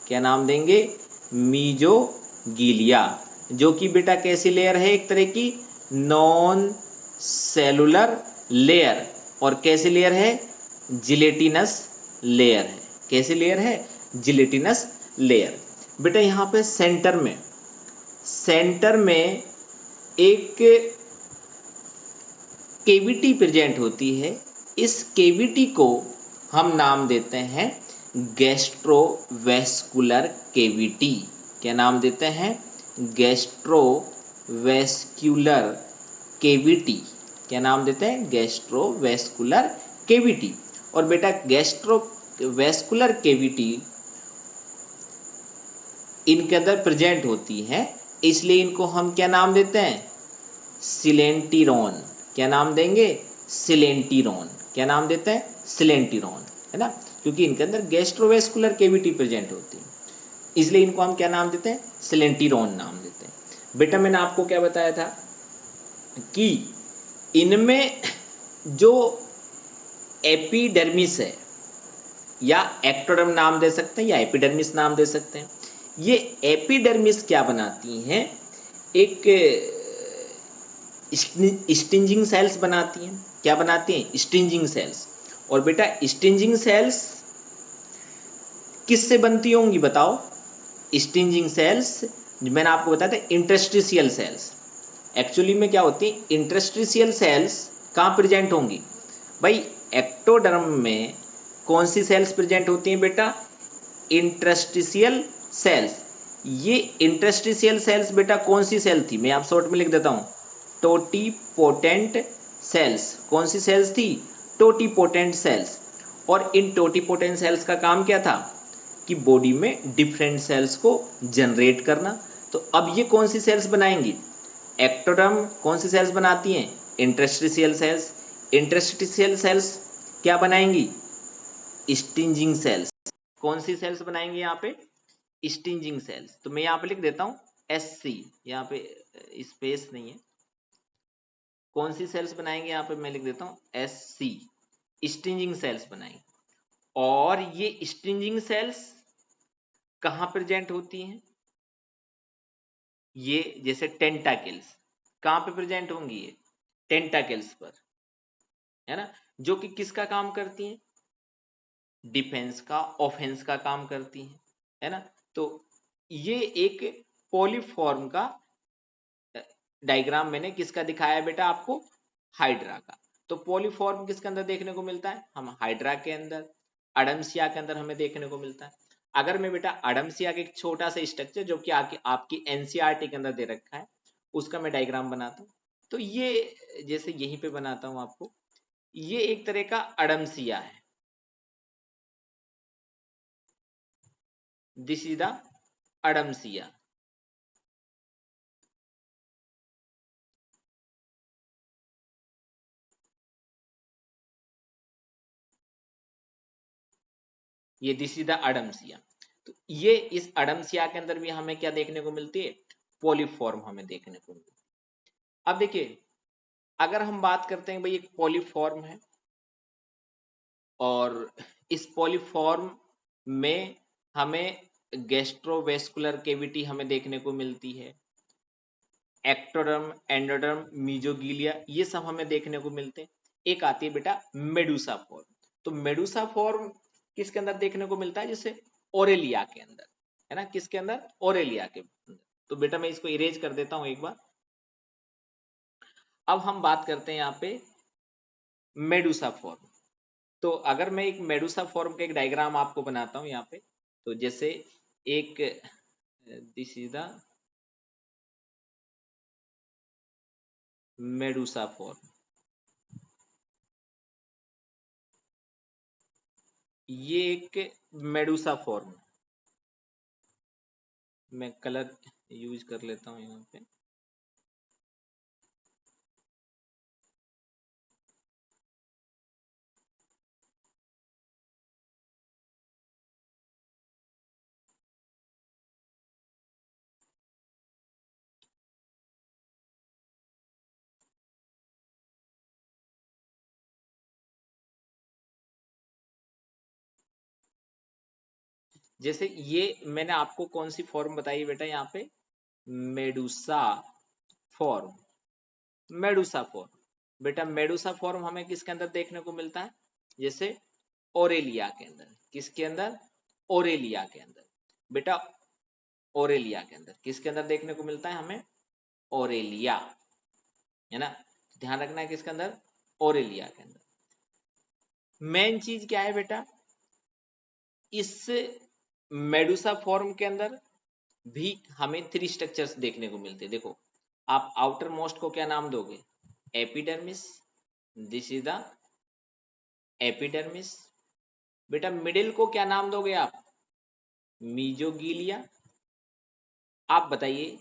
क्या नाम देंगे? मीजोगिलिया। जो कि बेटा कैसी लेयर है? एक तरह की नॉन सेलुलर लेयर। और कैसी लेयर है? जिलेटिनस लेयर है। कैसी लेयर है? Gelatinous layer. बेटा यहाँ पे सेंटर में एक केविटी प्रेजेंट होती है। इस केविटी को हम नाम देते हैं गैस्ट्रोवेस्कुलर केविटी। क्या नाम देते हैं? Gastrovascular cavity. क्या नाम देते हैं? Gastrovascular cavity. और बेटा गैस्ट्रोवेस्कुलर केविटी इनके अंदर प्रेजेंट होती है, इसलिए इनको हम क्या नाम देते हैं? सिलेंटिरोन। क्या नाम देंगे? सिलेंटिरोन। क्या नाम देते हैं? सिलेंटिरोन, है ना, क्योंकि इनके अंदर गैस्ट्रोवेस्कुलर केविटी प्रेजेंट होती है, इसलिए इनको हम क्या नाम देते हैं? सिलेंटिरोन नाम देते हैं। बेटा मैंने आपको क्या बताया था कि इनमें जो एपिडर्मिस है, या एक्टोडर्म नाम दे सकते हैं या एपिडर्मिस नाम दे सकते हैं, ये एपिडर्मिस क्या बनाती हैं? एक स्टिंजिंग सेल्स बनाती हैं। क्या बनाती हैं? Stinging cells. और बेटा स्टिंजिंग सेल्स किससे बनती होंगी बताओ? स्टिंजिंग सेल्स मैंने आपको बताया था इंटरस्टिशियल सेल्स। एक्चुअली में क्या होती है? इंटरस्टिशियल सेल्स कहाँ प्रेजेंट होंगी भाई? एक्टोडर्म में कौन सी सेल्स प्रेजेंट होती हैं बेटा? Interstitial cells. ये इंटरस्टिशियल सेल्स बेटा कौन सी सेल थी? मैं आप शॉर्ट में लिख देता हूं, टोटीपोटेंट सेल्स। कौन सी सेल्स थी? Totipotent cells. और इन टोटीपोटेंट सेल्स का काम क्या था? कि बॉडी में डिफरेंट सेल्स को जनरेट करना। तो अब ये कौन सी सेल्स बनाएंगी? एक्टोडर्म कौन सी सेल्स बनाती हैं? Interstitial cells. इंटरस्टिशियल सेल्स क्या बनाएंगी? Stinging cells. कौन सी सेल्स बनाएंगे यहाँ पे? Stinging cells. तो मैं यहाँ पे लिख देता हूं SC, यहाँ पे स्पेस नहीं है। कौन सी सेल्स बनाएंगे यहाँ पे? मैं लिख देता हूं SC, स्टिंजिंग सेल्स बनाएंगे। और ये स्टिंजिंग सेल्स कहां प्रेजेंट होती हैं? ये जैसे टेंटाकिल्स, कहां पे प्रेजेंट होंगी? ये टेंटाकिल्स पर, है ना, जो कि किसका काम करती हैं? डिफेंस का, ऑफेंस का काम करती हैं, है ना। तो ये एक पॉलीफॉर्म का डायग्राम मैंने किसका दिखाया है बेटा आपको? हाइड्रा का। तो पॉलीफॉर्म किसके अंदर देखने को मिलता है? हम हाइड्रा के अंदर, अडम्सिया के अंदर हमें देखने को मिलता है। अगर मैं बेटा अडम्सिया के एक छोटा सा स्ट्रक्चर जो कि आपकी एनसीईआरटी के अंदर दे रखा है, उसका मैं डायग्राम बनाता हूँ, तो ये जैसे यहीं पे बनाता हूं आपको, ये एक तरह का अडम्सिया है। This is the Adamsia. ये दिस इज द अडम्सिया। तो ये इस अडम्सिया के अंदर भी हमें क्या देखने को मिलती है? पॉलीफॉर्म हमें देखने को मिलती है। अब देखिए, अगर हम बात करते हैं भाई एक पॉलीफॉर्म है, और इस पॉलीफॉर्म में हमें गैस्ट्रोवेस्कुलर केविटी हमें देखने को मिलती है, एक्टोडर्म, एंडोडर्म, मीजोगिलिया, ये सब हमें देखने को मिलते हैं। एक आती है बेटा मेडुसा फॉर्म। तो मेडुसा फॉर्म किसके अंदर देखने को मिलता है? जैसे ओरेलिया के अंदर, है ना, किसके अंदर? ओरेलिया के अंदर। तो बेटा मैं इसको इरेज कर देता हूं एक बार। अब हम बात करते हैं यहाँ पे मेडुसा फॉर्म। तो अगर मैं एक मेडुसा फॉर्म का एक डायग्राम आपको बनाता हूं यहाँ पे, तो जैसे एक, this is the Medusa form. ये एक मेडुसा फॉर्म, मैं कलर यूज कर लेता हूँ यहाँ पे। जैसे ये मैंने आपको कौन सी फॉर्म बताई बेटा, यहाँ पे मेडुसा फॉर्म। मेडुसा फॉर्म बेटा, मेडुसा फॉर्म हमें किसके अंदर देखने को मिलता है? जैसे ओरेलिया के अंदर। किसके अंदर? ओरेलिया के अंदर बेटा। ओरेलिया के अंदर किसके अंदर देखने को मिलता है हमें? ओरेलिया, है ना। ध्यान रखना है किसके अंदर? ओरेलिया के अंदर। मेन चीज क्या है बेटा, इस मेडुसा फॉर्म के अंदर भी हमें 3 स्ट्रक्चर्स देखने को मिलते हैं। देखो, आप आउटर मोस्ट को क्या नाम दोगे? Epidermis. This is the epidermis. बेटा मिडिल को क्या नाम दोगे आप? मीजोगीलिया। आप बताइए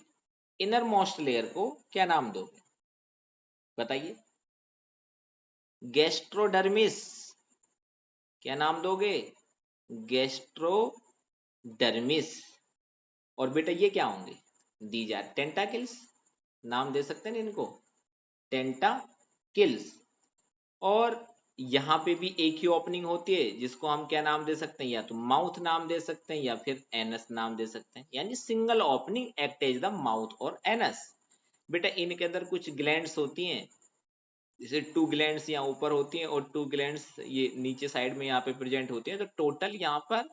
इनर मोस्ट लेयर को क्या नाम दोगे? बताइए। गैस्ट्रोडर्मिस। क्या नाम दोगे? गैस्ट्रोडर्मिस। और बेटा ये क्या होंगे? These are tentacles. नाम दे सकते हैं ना इनको, टेंटाकिल्स। और यहाँ पे भी एक ही ओपनिंग होती है जिसको हम क्या नाम दे सकते हैं? या तो माउथ नाम दे सकते हैं या फिर एनस नाम दे सकते हैं, यानी single opening act as the mouth और एनस। बेटा इनके अंदर कुछ ग्लैंड्स होती हैं, जैसे 2 ग्लैंड्स यहाँ ऊपर होती हैं और 2 ग्लैंड्स ये नीचे साइड में यहाँ पे प्रेजेंट होती हैं। तो टोटल यहाँ पर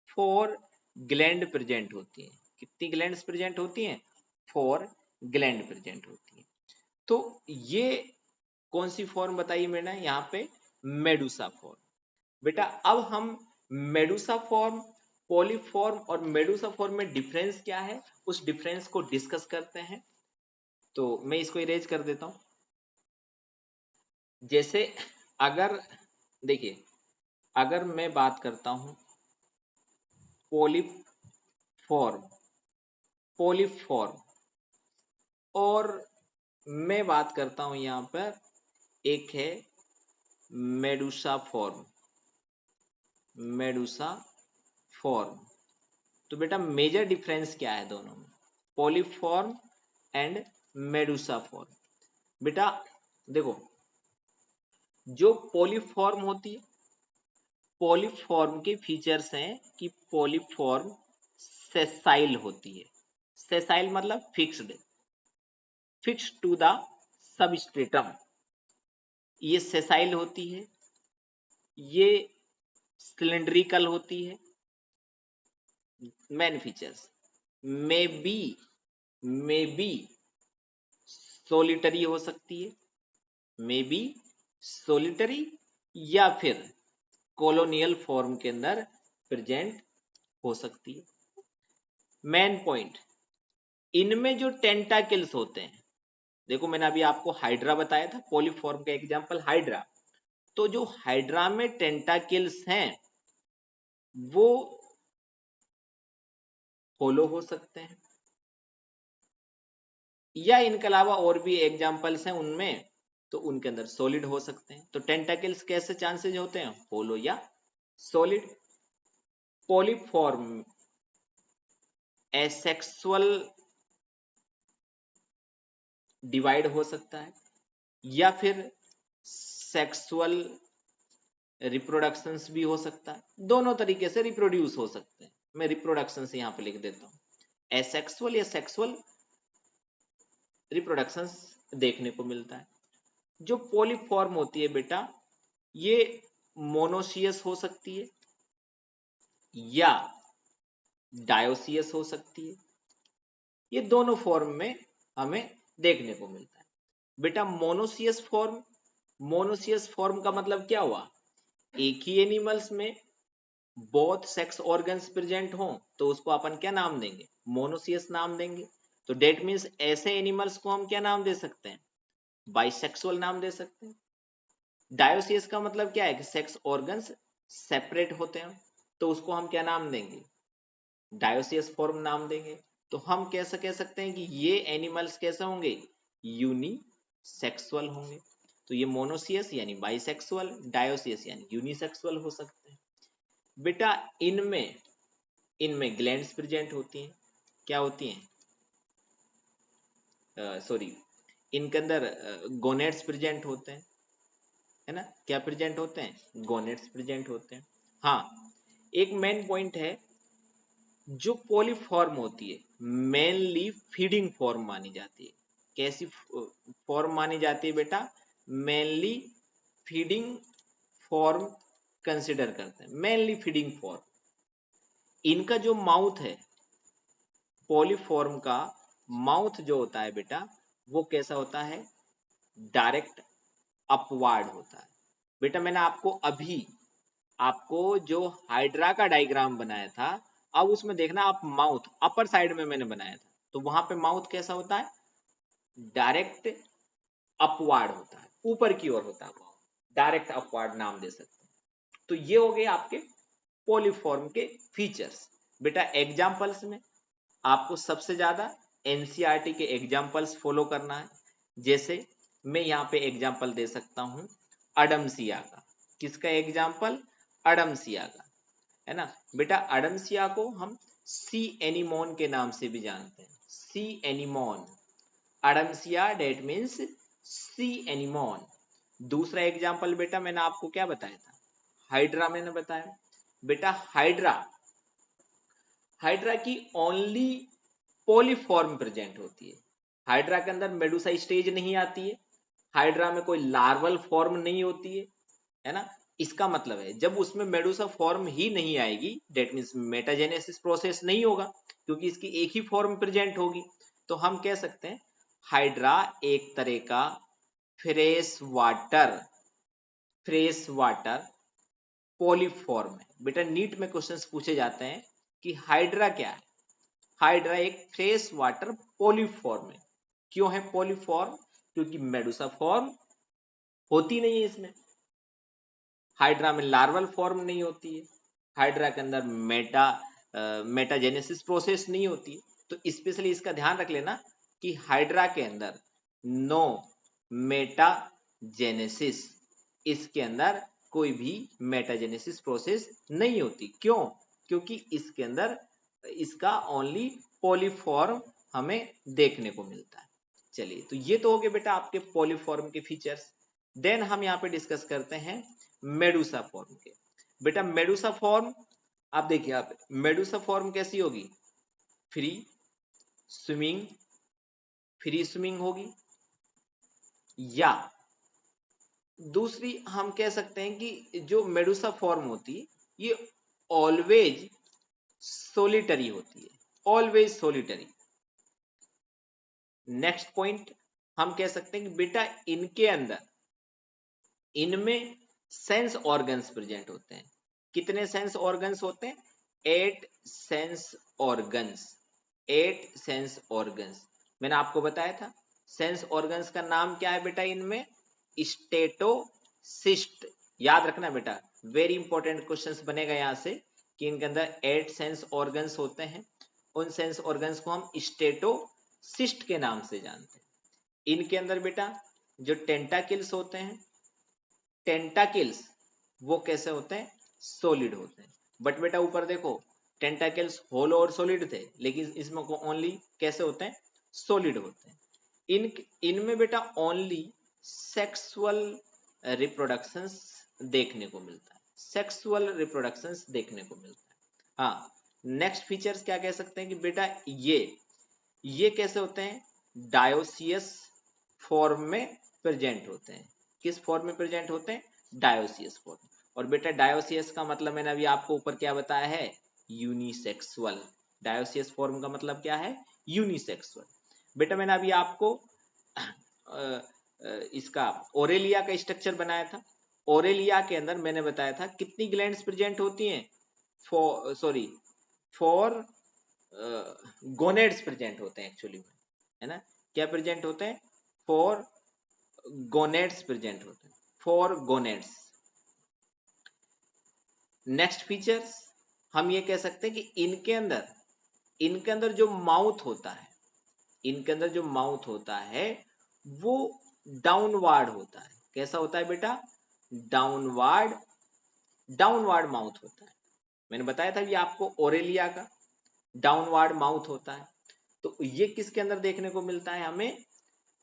4 ग्लैंड प्रेजेंट होती हैं। कितनी ग्लैंड्स प्रेजेंट होती हैं? 4 ग्लैंड प्रेजेंट होती हैं। तो ये कौन सी फॉर्म बताइए मैंने यहाँ पे? Medusa form. बेटा अब हम मेडुसा फॉर्म, पॉलीफॉर्म और मेडुसा फॉर्म में डिफरेंस क्या है, उस डिफरेंस को डिस्कस करते हैं। तो मैं इसको इरेज कर देता हूं। जैसे अगर देखिए, अगर मैं बात करता हूं पॉलीफॉर्म, पॉलीफॉर्म, और मैं बात करता हूं यहां पर एक है मेडुसा फॉर्म, मेडुसा फॉर्म। तो बेटा मेजर डिफरेंस क्या है दोनों में, पॉलीफॉर्म एंड मेडुसा फॉर्म? बेटा देखो, जो पॉलीफॉर्म होती है, पॉलीफॉर्म के फीचर्स हैं कि पॉलीफॉर्म सेसाइल होती है। सेसाइल मतलब fixed, fixed to the substratum, ये सेसाइल होती है। ये सिलिंड्रिकल होती है। Main features may be solitary हो सकती है, मे बी सोलिटरी, या फिर कॉलोनियल फॉर्म के अंदर प्रेजेंट हो सकती है। मेन पॉइंट, इनमें जो टेंटाकिल्स होते हैं, देखो मैंने अभी आपको हाइड्रा बताया था, पॉलीफॉर्म का एग्जांपल हाइड्रा। तो जो हाइड्रा में टेंटाकिल्स हैं वो होलो हो सकते हैं, या इनके अलावा और भी एग्जांपल्स हैं उनमें, तो उनके अंदर सॉलिड हो सकते हैं। तो टेंटाकिल्स कैसे चांसेस होते हैं? होलो या सॉलिड। पॉलीफॉर्म एसेक्सुअल डिवाइड हो सकता है, या फिर सेक्सुअल रिप्रोडक्शंस भी हो सकता है। दोनों तरीके से रिप्रोड्यूस हो सकते हैं। मैं रिप्रोडक्शन से यहां पे लिख देता हूं, एसेक्सुअल या सेक्सुअल रिप्रोडक्शंस देखने को मिलता है। जो पॉलीफॉर्म होती है बेटा, ये मोनोसियस हो सकती है या डायोसियस हो सकती है। ये दोनों फॉर्म में हमें देखने को मिलता है। बेटा मोनोसियस फॉर्म, मोनोसियस फॉर्म का मतलब क्या हुआ? एक ही एनिमल्स में बोथ सेक्स ऑर्गन्स प्रेजेंट हों तो उसको अपन क्या नाम देंगे? मोनोसियस नाम देंगे। तो डेट मीन्स ऐसे एनिमल्स को हम क्या नाम दे सकते हैं? बाइसेक्सुअल नाम दे सकते हैं। डायोसियस का मतलब क्या है कि सेक्स ऑर्गन्स सेपरेट होते हैं, तो उसको हम क्या नाम देंगे? डायोसियस फॉर्म नाम देंगे। तो हम कैसे कह सकते हैं कि ये एनिमल्स कैसे होंगे? यूनिसेक्सुअल होंगे। तो ये मोनोसियस यानी बाइसेक्सुअल, डायोसियस यानी यूनिसेक्सुअल हो सकते हैं। बेटा इनमें इनमें ग्लैंड्स प्रेजेंट होती हैं। क्या होती हैं? सॉरी, इनके अंदर गोनेट्स प्रेजेंट होते हैं, है ना। क्या प्रेजेंट होते हैं? गोनेट्स प्रेजेंट होते हैं। हाँ, एक मेन पॉइंट है, जो पोलिफॉर्म होती है मेनली फीडिंग फॉर्म मानी जाती है। कैसी फॉर्म मानी जाती है बेटा? मेनली फीडिंग फॉर्म कंसिडर करते हैं, मेनली फीडिंग फॉर्म। इनका जो माउथ है, पोलिफॉर्म का माउथ जो होता है बेटा, वो कैसा होता है? डायरेक्ट अपवार्ड होता है। बेटा मैंने आपको जो हाइड्रा का डायग्राम बनाया था, अब उसमें देखना आप, माउथ अपर साइड में मैंने बनाया था, तो वहां पे माउथ कैसा होता है? डायरेक्ट अपवार्ड होता है, ऊपर की ओर होता है माउथ, डायरेक्ट अपवार्ड नाम दे सकते हैं। तो ये हो गए आपके पोलिफॉर्म के फीचर्स। बेटा एग्जाम्पल्स में आपको सबसे ज्यादा एनसीईआरटी के एग्जाम्पल्स फॉलो करना है। जैसे मैं यहाँ पे एग्जाम्पल दे सकता हूं अडमसिया का। किसका एग्जाम्पल? अडमसिया का, है ना बेटा। अडमसिया को हम सी एनिमोन के नाम से भी जानते हैं, sea anemone. Adamsia that means sea anemone. दूसरा एग्जाम्पल बेटा मैंने आपको क्या बताया था? हाइड्रा मैंने बताया। बेटा हाइड्रा, हाइड्रा की ओनली पोलिफॉर्म प्रेजेंट होती है। हाइड्रा के अंदर मेडुसा स्टेज नहीं आती है, हाइड्रा में कोई लार्वल फॉर्म नहीं होती है ना। इसका मतलब है जब उसमें मेडुसा फॉर्म ही नहीं आएगी, डेट मीन्स मेटाजेनेसिस प्रोसेस नहीं होगा, क्योंकि इसकी एक ही फॉर्म प्रेजेंट होगी। तो हम कह सकते हैं हाइड्रा एक तरह का फ्रेश वाटर पोलिफॉर्म है। बेटा नीट में क्वेश्चंस पूछे जाते हैं कि हाइड्रा क्या है? हाइड्रा एक फ्रेश वाटर पोलिफॉर्म है। क्यों है पोलिफॉर्म? क्योंकि मेडुसा फॉर्म होती नहीं है इसमें। हाइड्रा में लार्वल फॉर्म नहीं होती है, हाइड्रा के अंदर मेटाजेनेसिस प्रोसेस नहीं होती। तो स्पेशली इसका ध्यान रख लेना कि हाइड्रा के अंदर नो मेटाजेनेसिस, इसके अंदर कोई भी मेटाजेनेसिस प्रोसेस नहीं होती। क्यों? क्योंकि इसके अंदर इसका ओनली पोलिफॉर्म हमें देखने को मिलता है। चलिए, तो ये तो हो गए बेटा आपके पोलिफॉर्म के फीचर्स। देन हम यहाँ पे डिस्कस करते हैं मेडुसा फॉर्म के। बेटा मेडुसा फॉर्म, आप देखिए, आप मेडुसा फॉर्म कैसी होगी? फ्री स्विमिंग, फ्री स्विमिंग होगी, या दूसरी हम कह सकते हैं कि जो मेडुसा फॉर्म होती है ये ऑलवेज सोलिटरी होती है, ऑलवेज सोलिटरी। नेक्स्ट पॉइंट हम कह सकते हैं कि बेटा इनके अंदर, इनमें सेंस ऑर्गन्स प्रेजेंट होते हैं। कितने सेंस ऑर्गन्स होते हैं? 8 सेंस ऑर्गन्स, 8 सेंस ऑर्गन्स मैंने आपको बताया था। सेंस ऑर्गन्स का नाम क्या है बेटा? इनमें स्टेटोसिस्ट। याद रखना बेटा, वेरी इंपॉर्टेंट क्वेश्चंस बनेगा यहां से कि इनके अंदर 8 सेंस ऑर्गन्स होते हैं। उन सेंस ऑर्गन्स को हम स्टेटोसिस्ट के नाम से जानते हैं। इनके अंदर बेटा जो टेंटाकिल्स होते हैं, टेंटाकिल्स वो कैसे होते हैं? सॉलिड होते हैं। बट बेटा ऊपर देखो, टेंटाकिल्स होलो और सॉलिड थे, लेकिन इसमें को ओनली कैसे होते हैं? सॉलिड होते हैं। इनमें बेटा ओनली सेक्सुअल रिप्रोडक्शंस देखने को मिलता है, सेक्सुअल रिप्रोडक्शंस देखने को मिलता है। हाँ, नेक्स्ट फीचर्स क्या कह सकते हैं कि बेटा ये कैसे होते हैं? डायोसियस फॉर्म में प्रेजेंट होते हैं। किस फॉर्म में प्रेजेंट होते हैं? Dioecious form. और बेटा डायोसियस का मतलब मैंने अभी आपको ऊपर क्या बताया है? यूनिसेक्सुअल। डायोसियस फॉर्म का मतलब क्या है? यूनिसेक्सुअल। बेटा मैंने अभी आपको इसका ओरेलिया का स्ट्रक्चर बनाया था। ओरेलिया के अंदर मैंने बताया था कितनी ग्लैंड्स प्रेजेंट होती हैं? फोर गोनेड्स प्रेजेंट होते हैं एक्चुअली में, है ना। क्या प्रेजेंट होते हैं? फोर गोनेड्स प्रेजेंट होते हैं, फोर गोनेड्स। नेक्स्ट फीचर्स हम ये कह सकते हैं कि इनके अंदर जो माउथ होता है, इनके अंदर जो माउथ होता है वो डाउनवार्ड होता है। कैसा होता है बेटा? डाउनवार्ड, डाउनवार्ड माउथ होता है। मैंने बताया था ये आपको ओरेलिया का डाउनवार्ड माउथ होता है। तो ये किसके अंदर देखने को मिलता है हमें?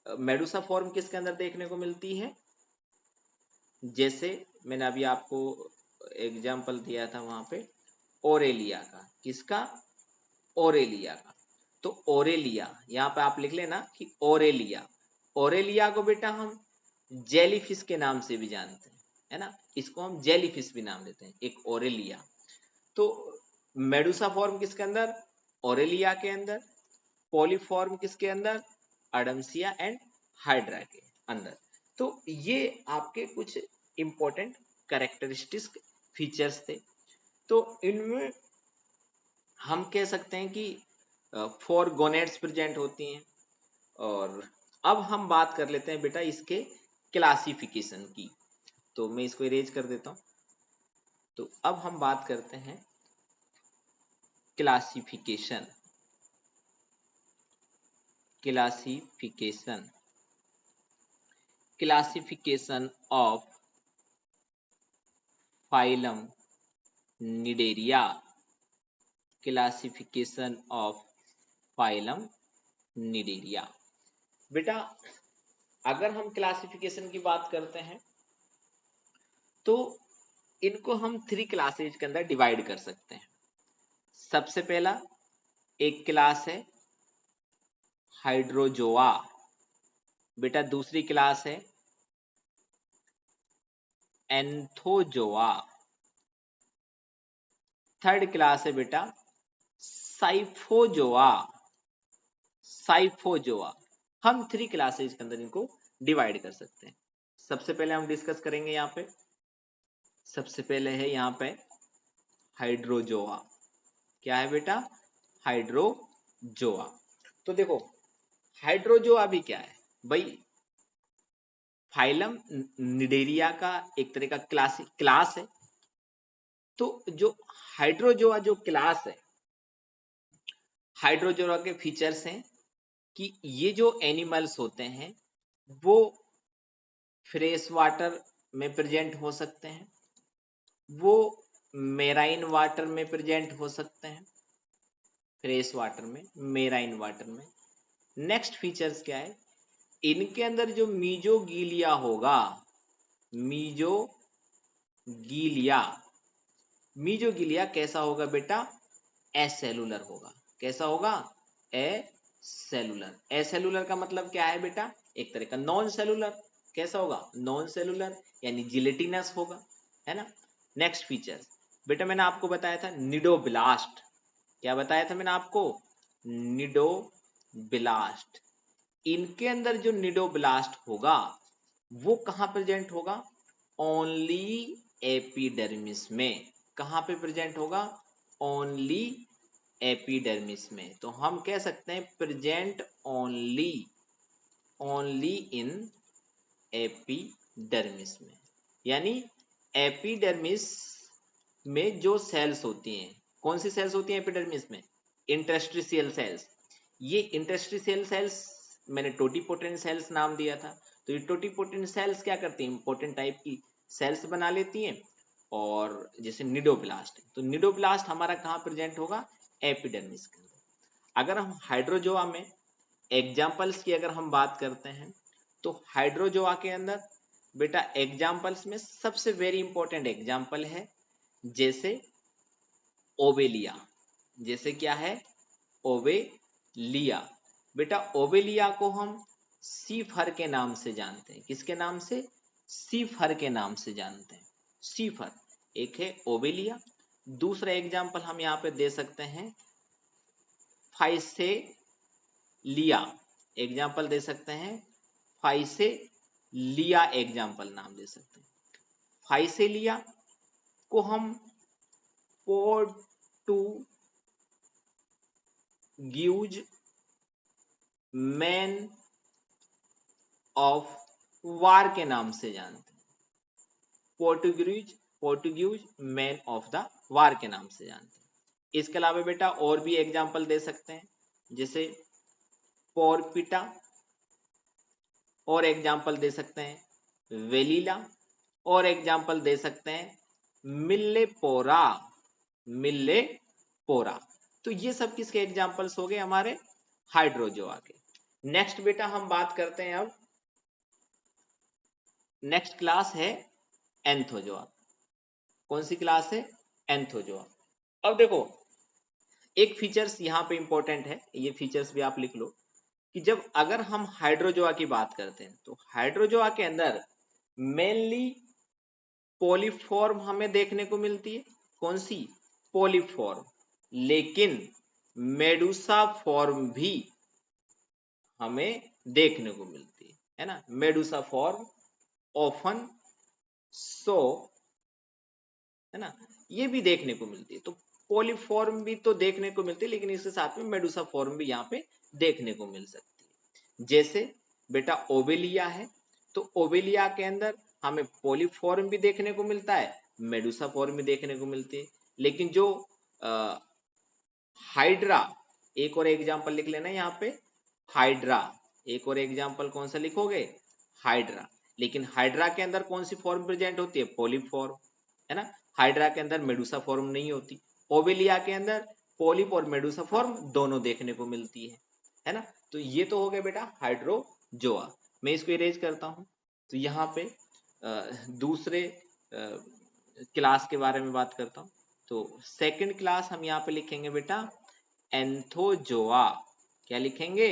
मेडुसा फॉर्म किसके अंदर देखने को मिलती है? जैसे मैंने अभी आपको एग्जाम्पल दिया था वहां पे ओरेलिया का। किसका? ओरेलिया का। तो ओरेलिया यहाँ पे आप लिख लेना कि ओरेलिया। ओरेलिया को बेटा हम जेलीफिश के नाम से भी जानते हैं, है ना, इसको हम जेलीफिश भी नाम देते हैं, एक ओरेलिया। तो मेडुसा फॉर्म किसके अंदर? ओरेलिया के अंदर। पॉलीफॉर्म किसके अंदर? अडम्सिया एंड हाइड्रा के अंदर। तो ये आपके कुछ इंपॉर्टेंट कैरेक्टरिस्टिक फीचर्स थे। तो इनमें हम कह सकते हैं कि 4 गोनेड्स प्रेजेंट होती हैं। और अब हम बात कर लेते हैं बेटा इसके क्लासिफिकेशन की। तो मैं इसको इरेज कर देता हूं। तो अब हम बात करते हैं classification. Classification classification of phylum Cnidaria. Classification of phylum Cnidaria. बेटा अगर हम क्लासिफिकेशन की बात करते हैं तो इनको हम 3 क्लासेज के अंदर डिवाइड कर सकते हैं। सबसे पहला एक क्लास है हाइड्रोजोआ। बेटा दूसरी क्लास है एंथोजोआ। थर्ड क्लास है बेटा साइफोजोआ। साइफोजोआ। हम 3 क्लासेज के अंदर इनको डिवाइड कर सकते हैं। सबसे पहले हम डिस्कस करेंगे यहाँ पे, सबसे पहले है यहाँ पे हाइड्रोजोआ। क्या है बेटा? हाइड्रोजोआ। तो देखो हाइड्रोजोआ भी क्या है भाई? फाइलम निडेरिया का एक तरह का क्लास है। तो जो हाइड्रोजोआ जो क्लास है, हाइड्रोजोआ के फीचर्स हैं कि ये जो एनिमल्स होते हैं वो फ्रेश वाटर में प्रेजेंट हो सकते हैं, वो मेराइन वाटर में प्रेजेंट हो सकते हैं, फ्रेश वाटर में, मेराइन वाटर में। नेक्स्ट फीचर्स क्या है? इनके अंदर जो मीजोगीलिया होगा, मीजोगीलिया, मीजोगीलिया कैसा होगा बेटा? एसेलुलर होगा। कैसा होगा? एसेलुलर। एसेलुलर का मतलब क्या है बेटा? एक तरह का नॉन सेलुलर। कैसा होगा? नॉन सेलुलर, यानी जिलेटिनस होगा, है ना। नेक्स्ट फीचर बेटा मैंने आपको बताया था निडोब्लास्ट। क्या बताया था मैंने आपको? निडोब्लास्ट। इनके अंदर जो निडोब्लास्ट होगा वो कहां प्रेजेंट होगा? ओनली एपिडर्मिस में। कहां पे प्रेजेंट होगा? ओनली एपिडर्मिस में। तो हम कह सकते हैं प्रेजेंट ओनली इन एपिडर्मिस में। यानी एपिडर्मिस में जो सेल्स होती हैं, कौन सी सेल्स होती हैं एपिडर्मिस में? Interstitial cells. ये इंटरस्टिशियल सेल्स मैंने टोटिपोटेंट सेल्स नाम दिया था। तो ये टोटिपोटेंट सेल्स क्या करती हैं? इंपॉर्टेंट टाइप की सेल्स बना लेती हैं। और जैसे निडोब्लास्ट, तो निडोब्लास्ट हमारा कहाँ प्रेजेंट होगा? एपिडर्मिस के अंदर। अगर हम हाइड्रोजोआ में एग्जाम्पल्स की अगर हम बात करते हैं तो हाइड्रोजोआ के अंदर बेटा एग्जाम्पल्स में सबसे वेरी इंपॉर्टेंट एग्जाम्पल है जैसे ओवेलिया। जैसे क्या है? ओवेलिया। बेटा ओवेलिया को हम सी फर के नाम से जानते हैं। किसके नाम से? सी फर के नाम से जानते हैं। सी फर एक है ओवेलिया। दूसरा एग्जाम्पल हम यहाँ पे दे सकते हैं फाइसेलिया। एग्जाम्पल दे सकते हैं फाइसेलिया, एग्जाम्पल नाम दे सकते हैं। फाइसेलिया को हम पोर्टुगीज मैन ऑफ वार के नाम से जानते हैं। Portuguese man of the war के नाम से जानते हैं। इसके अलावा बेटा और भी एग्जाम्पल दे सकते हैं जैसे पोरपिटा, और एग्जाम्पल दे सकते हैं वेलीला, और एग्जाम्पल दे सकते हैं मिल्लेपोरा। मिल्लेपोरा। तो ये सब किसके एग्जाम्पल्स हो गए? हमारे हाइड्रोजोआ के। नेक्स्ट बेटा हम बात करते हैं अब, नेक्स्ट क्लास है एंथोजोआ। कौन सी क्लास है? एंथोजोआ। अब देखो एक फीचर्स यहाँ पे इंपॉर्टेंट है, ये फीचर्स भी आप लिख लो कि जब अगर हम हाइड्रोजोआ की बात करते हैं तो हाइड्रोजोआ के अंदर मेनली पॉलीफॉर्म हमें देखने को मिलती है। कौन सी? पॉलीफॉर्म। लेकिन मेडुसा फॉर्म भी हमें देखने को मिलती है ना। मेडुसा फॉर्म ऑफन सो, है ना, ये भी देखने को मिलती है। तो पॉलीफॉर्म भी तो देखने को मिलती है, लेकिन इसके साथ में मेडुसा फॉर्म भी यहाँ पे देखने को मिल सकती है। जैसे बेटा ओवेलिया है, तो ओवेलिया के अंदर हमें पॉलीफॉर्म भी देखने को मिलता है, मेडुसा फॉर्म भी देखने को मिलती है। लेकिन जो हाइड्रा, एक और एग्जांपल लिख लेना यहाँ पे, हाइड्रा, एक और एग्जांपल कौन सा लिखोगे? हाइड्रा। लेकिन हाइड्रा के अंदर कौन सी फॉर्म प्रेजेंट होती है? पॉलीफॉर्म, है ना। हाइड्रा के अंदर मेडुसा फॉर्म नहीं होती। ओवेलिया के अंदर पॉलिप और मेडुसा फॉर्म दोनों देखने को मिलती है ना। तो ये तो हो गया बेटा हाइड्रोजोआ। मैं इसको इरेज करता हूं। तो यहाँ पे दूसरे क्लास के बारे में बात करता हूं। तो सेकंड क्लास हम यहाँ पे लिखेंगे बेटा एंथोजोआ। क्या लिखेंगे?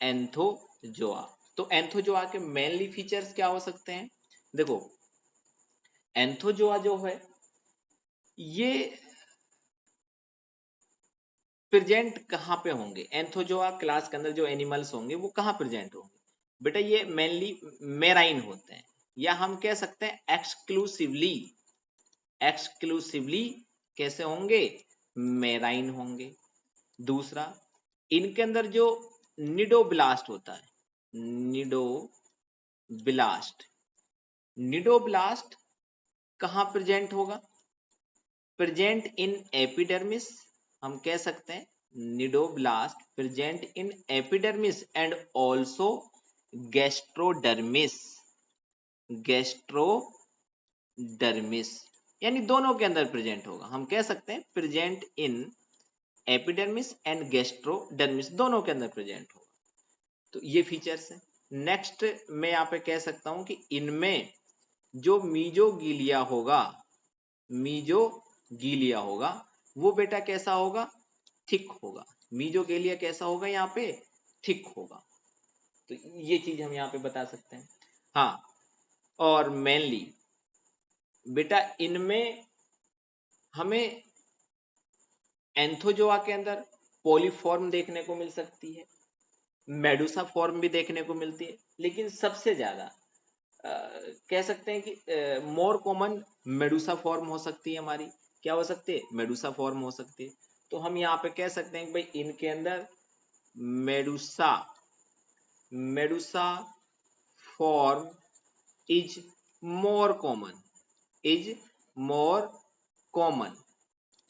एंथोजोआ। तो एंथोजोआ के मेनली फीचर्स क्या हो सकते हैं? देखो, एंथोजोआ जो है ये प्रेजेंट कहाँ पे होंगे? एंथोजोआ क्लास के अंदर जो एनिमल्स होंगे वो कहाँ प्रेजेंट होंगे? बेटा ये मेनली मेराइन होते हैं, या हम कह सकते हैं एक्सक्लूसिवली। एक्सक्लूसिवली कैसे होंगे? मेराइन होंगे। दूसरा, इनके अंदर जो निडोब्लास्ट होता है, निडोब्लास्ट, निडोब्लास्ट कहाँ प्रेजेंट होगा? Present in epidermis. हम कह सकते हैं cnidoblast present in epidermis and also gastrodermis. Gastrodermis यानी दोनों के अंदर प्रेजेंट होगा। हम कह सकते हैं present in epidermis and gastrodermis, दोनों के अंदर प्रेजेंट होगा। तो ये फीचर्स है। नेक्स्ट मैं यहाँ पे कह सकता हूं कि इनमें जो मीजोगीलिया होगा, मीजोगीलिया होगा वो बेटा कैसा होगा? थिक होगा। मीजोगीलिया कैसा होगा? यहाँ पे थिक होगा। तो ये चीज हम यहाँ पे बता सकते हैं। हाँ, और मेनली बेटा इनमें हमें एंथोजोआ के अंदर पॉलीफॉर्म देखने को मिल सकती है, मेडुसा फॉर्म भी देखने को मिलती है, लेकिन सबसे ज्यादा कह सकते हैं कि मोर कॉमन मेडुसा फॉर्म हो सकती है हमारी। क्या हो सकती है? मेडुसा फॉर्म हो सकती है। तो हम यहाँ पे कह सकते हैं कि भाई इनके अंदर Medusa, Medusa form is more common, is more common.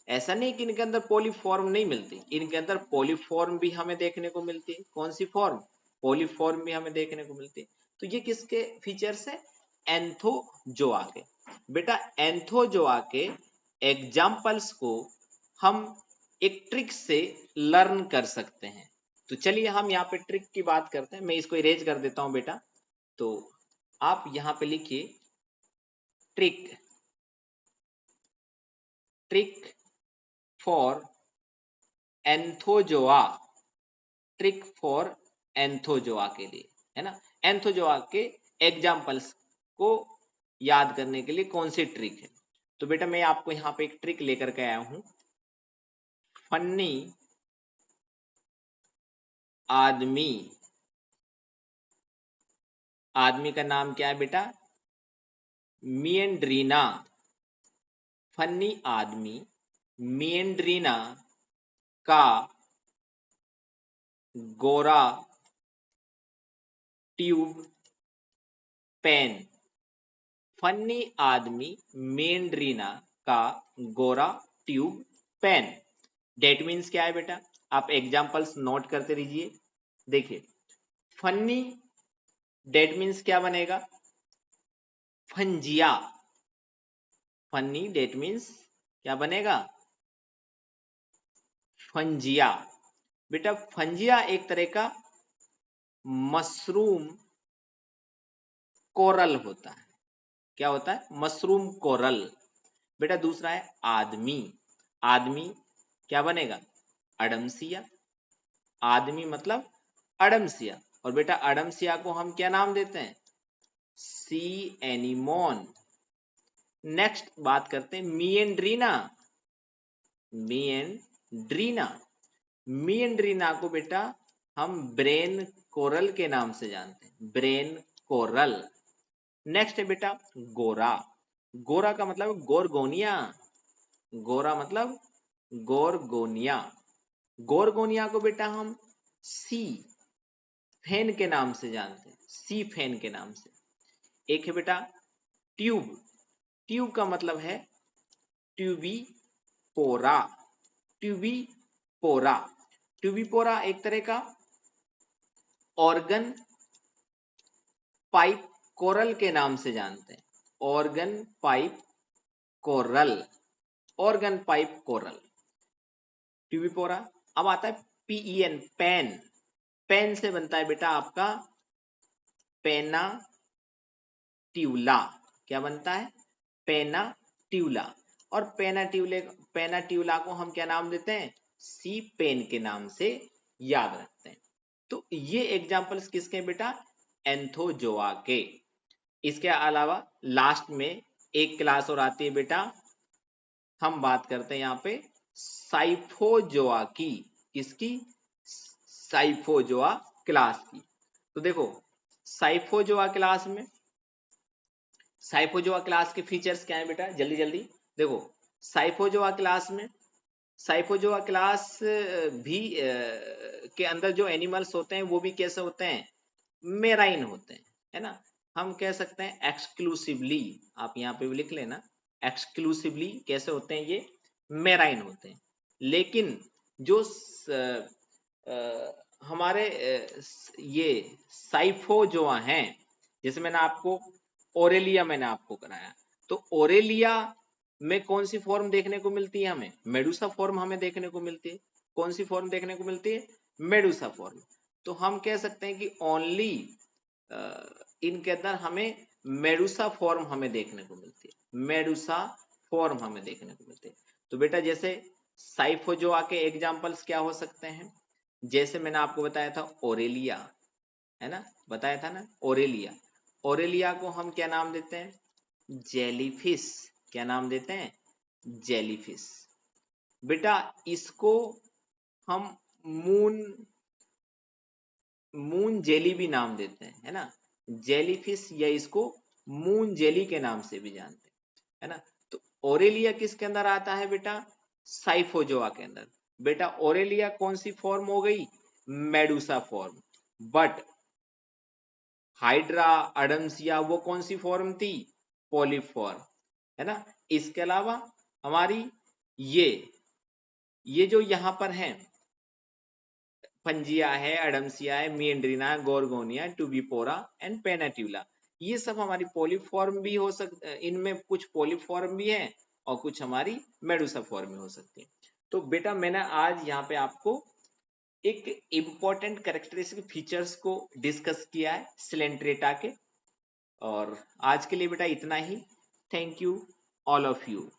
ऐसा नहीं कि इनके अंदर पॉलीफॉर्म नहीं मिलती, इनके अंदर पॉलीफॉर्म भी हमें देखने को मिलती है। कौन सी फॉर्म? पॉलीफॉर्म भी हमें देखने को मिलती है। तो ये किसके फीचर्स है? एंथोजोआ के। बेटा एंथोजोआ के एग्जाम्पल्स को हम एक ट्रिक से लर्न कर सकते हैं। तो चलिए हम यहाँ पे ट्रिक की बात करते हैं। मैं इसको इरेज कर देता हूं बेटा। तो आप यहाँ पे लिखिए trick, trick for Anthozoa, trick for Anthozoa के लिए, है ना। एंथोजोआ के एग्जाम्पल्स को याद करने के लिए कौन सी ट्रिक है? तो बेटा मैं आपको यहाँ पे एक ट्रिक लेकर के आया हूं। फन्नी आदमी, आदमी का नाम क्या है बेटा? मिएंड्रीना। फन्नी आदमी मिएंड्रीना का गोरा ट्यूब पेन। फन्नी आदमी मेंड्रीना का गोरा ट्यूब पेन। डेट मीन्स क्या है बेटा? आप एग्जाम्पल्स नोट करते रहिए। देखिए फन्नी डेट मीन्स क्या बनेगा? फंजिया। फन्नी डेट मीन्स क्या बनेगा? फंजिया। बेटा फंजिया एक तरह का मशरूम कोरल होता है। क्या होता है? Mushroom coral. बेटा दूसरा है आदमी। आदमी क्या बनेगा? अडम्सिया, आदमी मतलब अडम्सिया, और बेटा अडम्सिया को हम क्या नाम देते हैं? Sea anemone. नेक्स्ट बात करते हैं मिएंड्रीना। मिएंड्रीना, मिएंड्रीना को बेटा हम ब्रेन कोरल के नाम से जानते हैं, ब्रेन कोरल। नेक्स्ट है बेटा गोरा। गोरा का मतलब गोरगोनिया, गोरा मतलब गोरगोनिया। गोरगोनिया को बेटा हम सी फेन के नाम से जानते हैं, सी फेन के नाम से। एक है बेटा ट्यूब। ट्यूब का मतलब है ट्यूबी पोरा, ट्यूबी पोरा। ट्यूबी पोरा एक तरह का ऑर्गन पाइप कोरल के नाम से जानते हैं, organ pipe coral, organ pipe coral, Tubipora. अब आता है पीईएन, पेन। पेन से बनता है बेटा आपका पेना ट्यूला। क्या बनता है? पेना ट्यूला। और पेना ट्यूला को हम क्या नाम देते हैं? सी पेन के नाम से याद रखते हैं। तो ये एग्जांपल्स किसके हैं बेटा? एंथोजोआ के। इसके अलावा लास्ट में एक क्लास और आती है बेटा, हम बात करते हैं यहाँ पे साइफोजोआ की। किसकी? साइफोजोआ क्लास की। तो देखो साइफोजोआ क्लास में, साइफोजोआ क्लास के फीचर्स क्या है बेटा? जल्दी जल्दी देखो। साइफोजोआ क्लास में, साइफोजोआ क्लास भी के अंदर जो एनिमल्स होते हैं वो भी कैसे होते हैं? मेराइन होते हैं, है ना। हम कह सकते हैं एक्सक्लूसिवली, आप यहाँ पे भी लिख लेना, एक्सक्लूसिवली कैसे होते हैं? ये मेराइन होते हैं। लेकिन जो हमारे ये साइफोजोआ हैं, जैसे मैंने आपको ओरेलिया मैंने आपको कराया, तो ओरेलिया में कौन सी फॉर्म देखने को मिलती है हमें? मेडुसा फॉर्म हमें देखने को मिलती है। कौन सी फॉर्म देखने को मिलती है? Medusa form. तो हम कह सकते हैं कि ओनली इनके अंदर हमें मेडुसा फॉर्म हमें देखने को मिलती है, मेडुसा फॉर्म हमें देखने को मिलती है। तो बेटा जैसे साइफोजोआ के एग्जांपल्स क्या हो सकते हैं? जैसे मैंने आपको बताया था ओरेलिया, है ना, बताया था ना ओरेलिया। ओरेलिया को हम क्या नाम देते हैं? जेलीफिश। क्या नाम देते हैं? जेलीफिश। बेटा इसको हम मून मून जेली भी नाम देते हैं, है ना, जेलीफिश, या इसको मून जेली के नाम से भी जानते हैं, है ना। तो ओरेलिया किसके अंदर आता है बेटा? साइफोजोआ के अंदर। बेटा ओरेलिया कौन सी फॉर्म हो गई? Medusa form. बट हाइड्रा, अडम्सिया वो कौन सी फॉर्म थी? पॉलीफॉर्म, है ना। इसके अलावा हमारी ये जो यहां पर है पंजिया है, अडम्सिया है, मिएंड्रीना, गोरगोनिया, टूबीपोरा एंड पेनाट्यूला, ये सब हमारी पॉलीफॉर्म भी हो सकते, इनमें कुछ पॉलीफॉर्म भी है और कुछ हमारी मेडुसा फॉर्म में हो सकती है। तो बेटा मैंने आज यहाँ पे आपको एक इंपॉर्टेंट कैरेक्टरिस्टिक फीचर्स को डिस्कस किया है सिलेंट्रेटा के। और आज के लिए बेटा इतना ही। Thank you all of you.